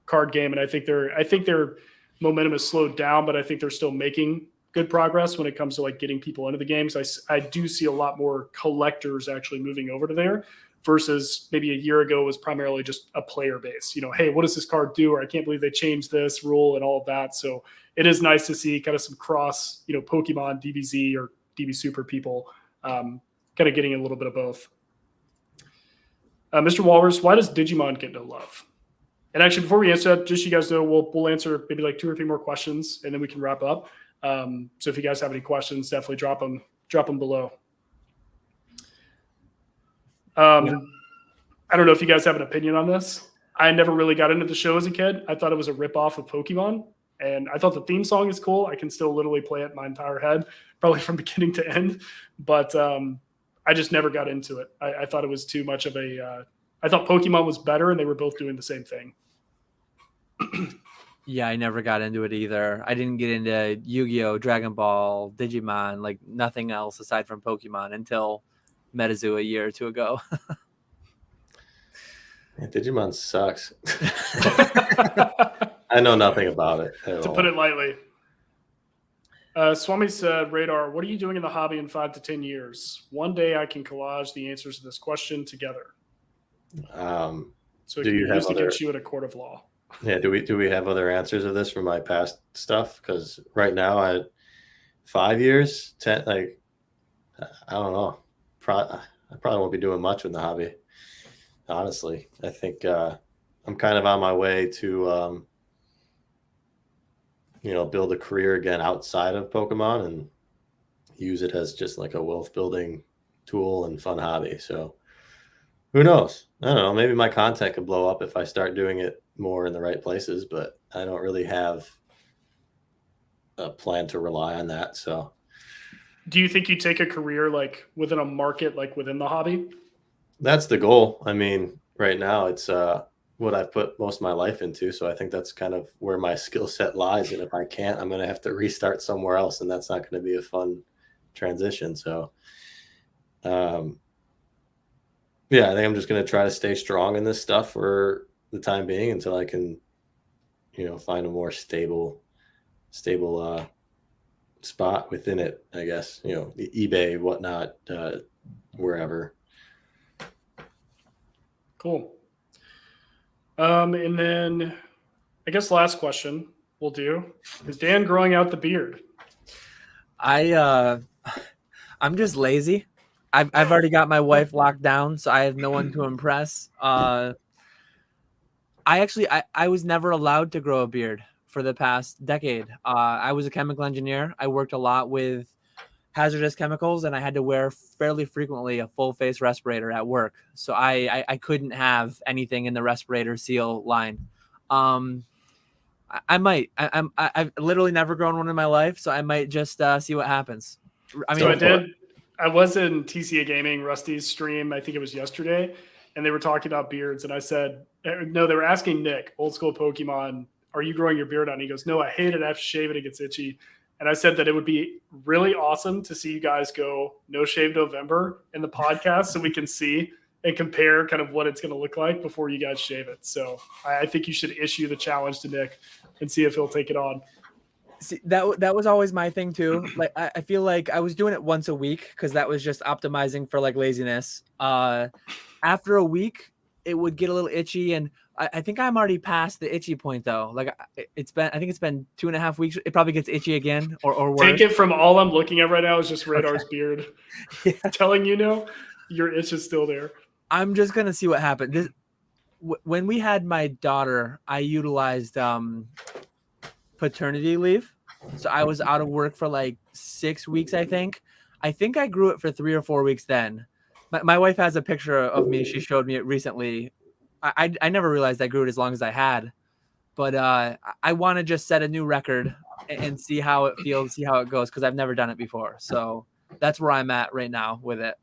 card game, and I think their momentum has slowed down, but I think they're still making good progress when it comes to like getting people into the games. I do see a lot more collectors actually moving over to there versus maybe a year ago was primarily just a player base. Hey, what does this card do? Or I can't believe they changed this rule and all of that. So it is nice to see kind of some cross, Pokemon, DBZ or DB Super people kind of getting a little bit of both. Mr. Walrus, why does Digimon get no love? And actually, before we answer that, just so you guys know, we'll answer maybe like 2 or 3 more questions, and then we can wrap up. So if you guys have any questions, definitely drop them below. I don't know if you guys have an opinion on this. I never really got into the show as a kid. I thought it was a ripoff of Pokemon, and I thought the theme song is cool. I can still literally play it in my entire head, probably from beginning to end. But I just never got into it. I thought it was too much of a I thought Pokemon was better, and they were both doing the same thing. Yeah, I never got into it either. I didn't get into Yu-Gi-Oh, Dragon Ball, Digimon, like nothing else aside from Pokemon until MetaZoo a year or 2 ago. Yeah, Digimon sucks. I know nothing about it at all. Put it lightly. Swami said, Radar, what are you doing in the hobby in 5 to 10 years? One day I can collage the answers to this question together. So it can use against you in a court of law. Yeah, do we have other answers of this from my past stuff? Because right now, I 5 years, 10, like I don't know. I probably won't be doing much with the hobby. Honestly, I think I'm kind of on my way to build a career again outside of Pokemon and use it as just like a wealth building tool and fun hobby. So who knows? I don't know. Maybe my content could blow up if I start doing it more in the right places, but I don't really have a plan to rely on that. So do you think you take a career like within a market, like within the hobby? That's the goal. I mean, right now it's what I've put most of my life into. So I think that's kind of where my skill set lies. And if I can't, I'm going to have to restart somewhere else. And that's not going to be a fun transition. So, yeah, I think I'm just going to try to stay strong in this stuff for the time being until I can, find a more stable spot within it, I guess, eBay, whatnot, wherever. Cool. And then I guess last question we'll do is Dan growing out the beard? I'm just lazy. I've already got my wife locked down, so I have no one to impress. I was never allowed to grow a beard for the past decade. I was a chemical engineer. I worked a lot with hazardous chemicals, and I had to wear fairly frequently a full face respirator at work. So I couldn't have anything in the respirator seal line. I might. I've literally never grown one in my life, so I might just see what happens. I mean, so I did. I was in TCA Gaming, Rusty's stream, I think it was yesterday, and they were talking about beards. And I said, no, they were asking Nick, old school Pokemon, are you growing your beard out? And he goes, no, I hate it. I have to shave it. It gets itchy. And I said that it would be really awesome to see you guys go no shave November in the podcast so we can see and compare kind of what it's going to look like before you guys shave it. So I think you should issue the challenge to Nick and see if he'll take it on. See, that was always my thing too. Like I feel like I was doing it once a week because that was just optimizing for like laziness. After a week, it would get a little itchy, and I think I'm already past the itchy point though. Like I think it's been 2.5 weeks. It probably gets itchy again or worse. Take it from all I'm looking at right now is just Radar's beard. Yeah. Telling your itch is still there. I'm just gonna see what happens. When we had my daughter, I utilized paternity leave. So I was out of work for like 6 weeks, I think. I grew it for 3 or 4 weeks then. My wife has a picture of me. She showed me it recently. I never realized I grew it as long as I had. But I want to just set a new record and see how it feels, see how it goes, because I've never done it before. So that's where I'm at right now with it.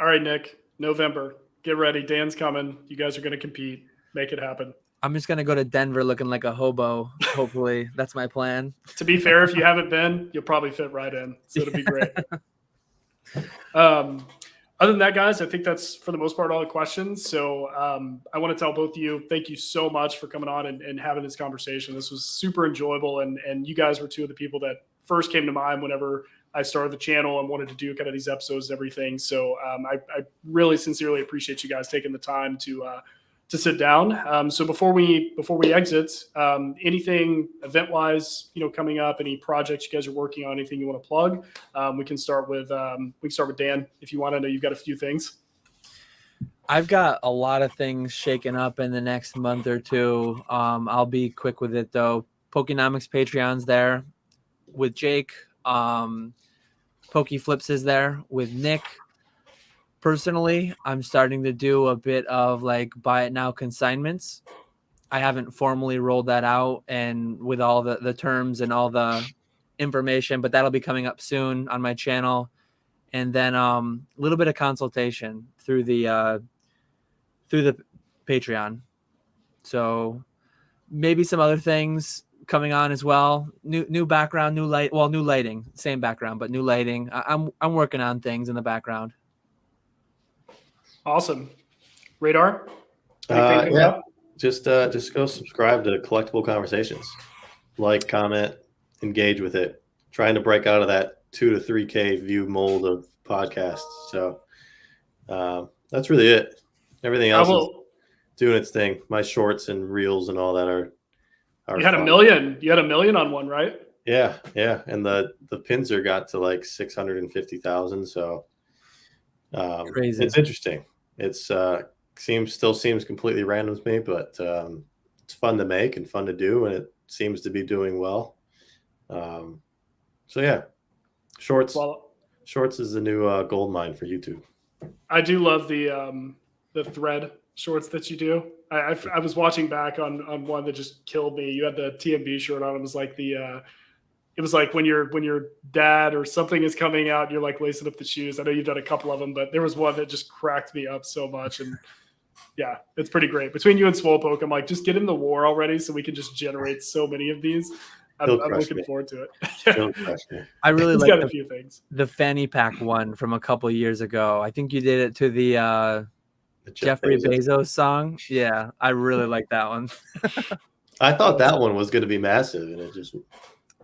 All right, Nick, November. Get ready. Dan's coming. You guys are going to compete. Make it happen. I'm just going to go to Denver looking like a hobo. Hopefully. That's my plan. To be fair, if you haven't been, you'll probably fit right in. So it'll be great. Other than that, guys, I think that's for the most part all the questions. So I want to tell both of you, thank you so much for coming on and having this conversation. This was super enjoyable. And you guys were two of the people that first came to mind whenever I started the channel and wanted to do kind of these episodes and everything. So I really sincerely appreciate you guys taking the time to sit down. So before we exit, anything event wise, coming up, any projects you guys are working on, anything you want to plug? We can start with Dan if you want. I know you've got a few things. I've got a lot of things shaken up in the next month or two. I'll be quick with it though. Pokenomics Patreon's there with Jake. PokeFlips is there with Nick. Personally, I'm starting to do a bit of like buy it now consignments. I haven't formally rolled that out and with all the terms and all the information, but that'll be coming up soon on my channel. And then a little bit of consultation through the Patreon. So maybe some other things coming on as well. New background, new lighting, same background, but new lighting. I'm working on things in the background. Awesome. Radar? Yeah. Just go subscribe to Collectible Conversations. Like, comment, engage with it. Trying to break out of that 2 to 3K view mold of podcasts. So that's really it. Everything else is doing its thing. My shorts and reels and all that are you had fun. 1 million. You had 1 million on one, right? Yeah. And the Pinzer got to like 650,000. So crazy. It's interesting. It's still seems completely random to me, but it's fun to make and fun to do, and it seems to be doing well. So yeah, shorts is the new gold mine for YouTube. I do love the thread shorts that you do. I was watching back on one that just killed me. You had the TMB short on. It was like it was like when your dad or something is coming out, and you're like lacing up the shoes. I know you've done a couple of them, but there was one that just cracked me up so much. And yeah, it's pretty great. Between you and Swolepoke, I'm like, just get in the war already so we can just generate so many of these. I'm looking forward to it. I really like a few things. The fanny pack one from a couple of years ago. I think you did it to the Jeffrey Bezos song. Yeah, I really like that one. I thought that one was going to be massive, and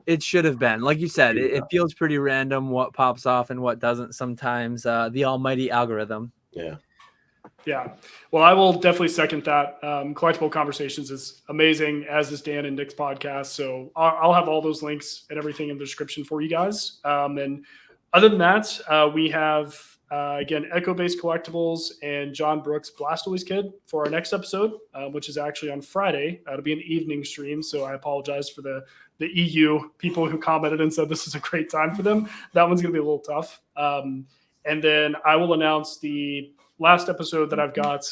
it should have been. Like you said, it feels pretty random what pops off and what doesn't sometimes. The almighty algorithm. Yeah. Well, I will definitely second that. Collectible Conversations is amazing, as is Dan and Nick's podcast. So I'll have all those links and everything in the description for you guys. And other than that, we have, again, Echo-based Collectibles and John Brooks' Blastoise Kid for our next episode, which is actually on Friday. It'll be an evening stream, so I apologize for the EU people who commented and said this is a great time for them. That one's going to be a little tough. And then I will announce the last episode that I've got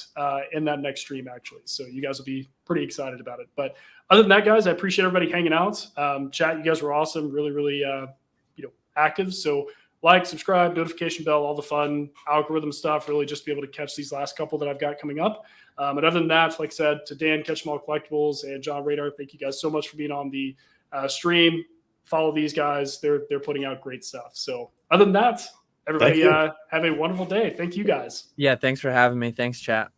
in that next stream, actually. So you guys will be pretty excited about it. But other than that, guys, I appreciate everybody hanging out. Chat, you guys were awesome, really, really active. So like, subscribe, notification bell, all the fun algorithm stuff, really just be able to catch these last couple that I've got coming up. And other than that, like I said, to Dan, KetchumAllCollectibles, and John Radar, thank you guys so much for being on the stream. Follow these guys. They're putting out great stuff. So other than that, everybody have a wonderful day. Thank you guys. Yeah, thanks for having me. Thanks, chat.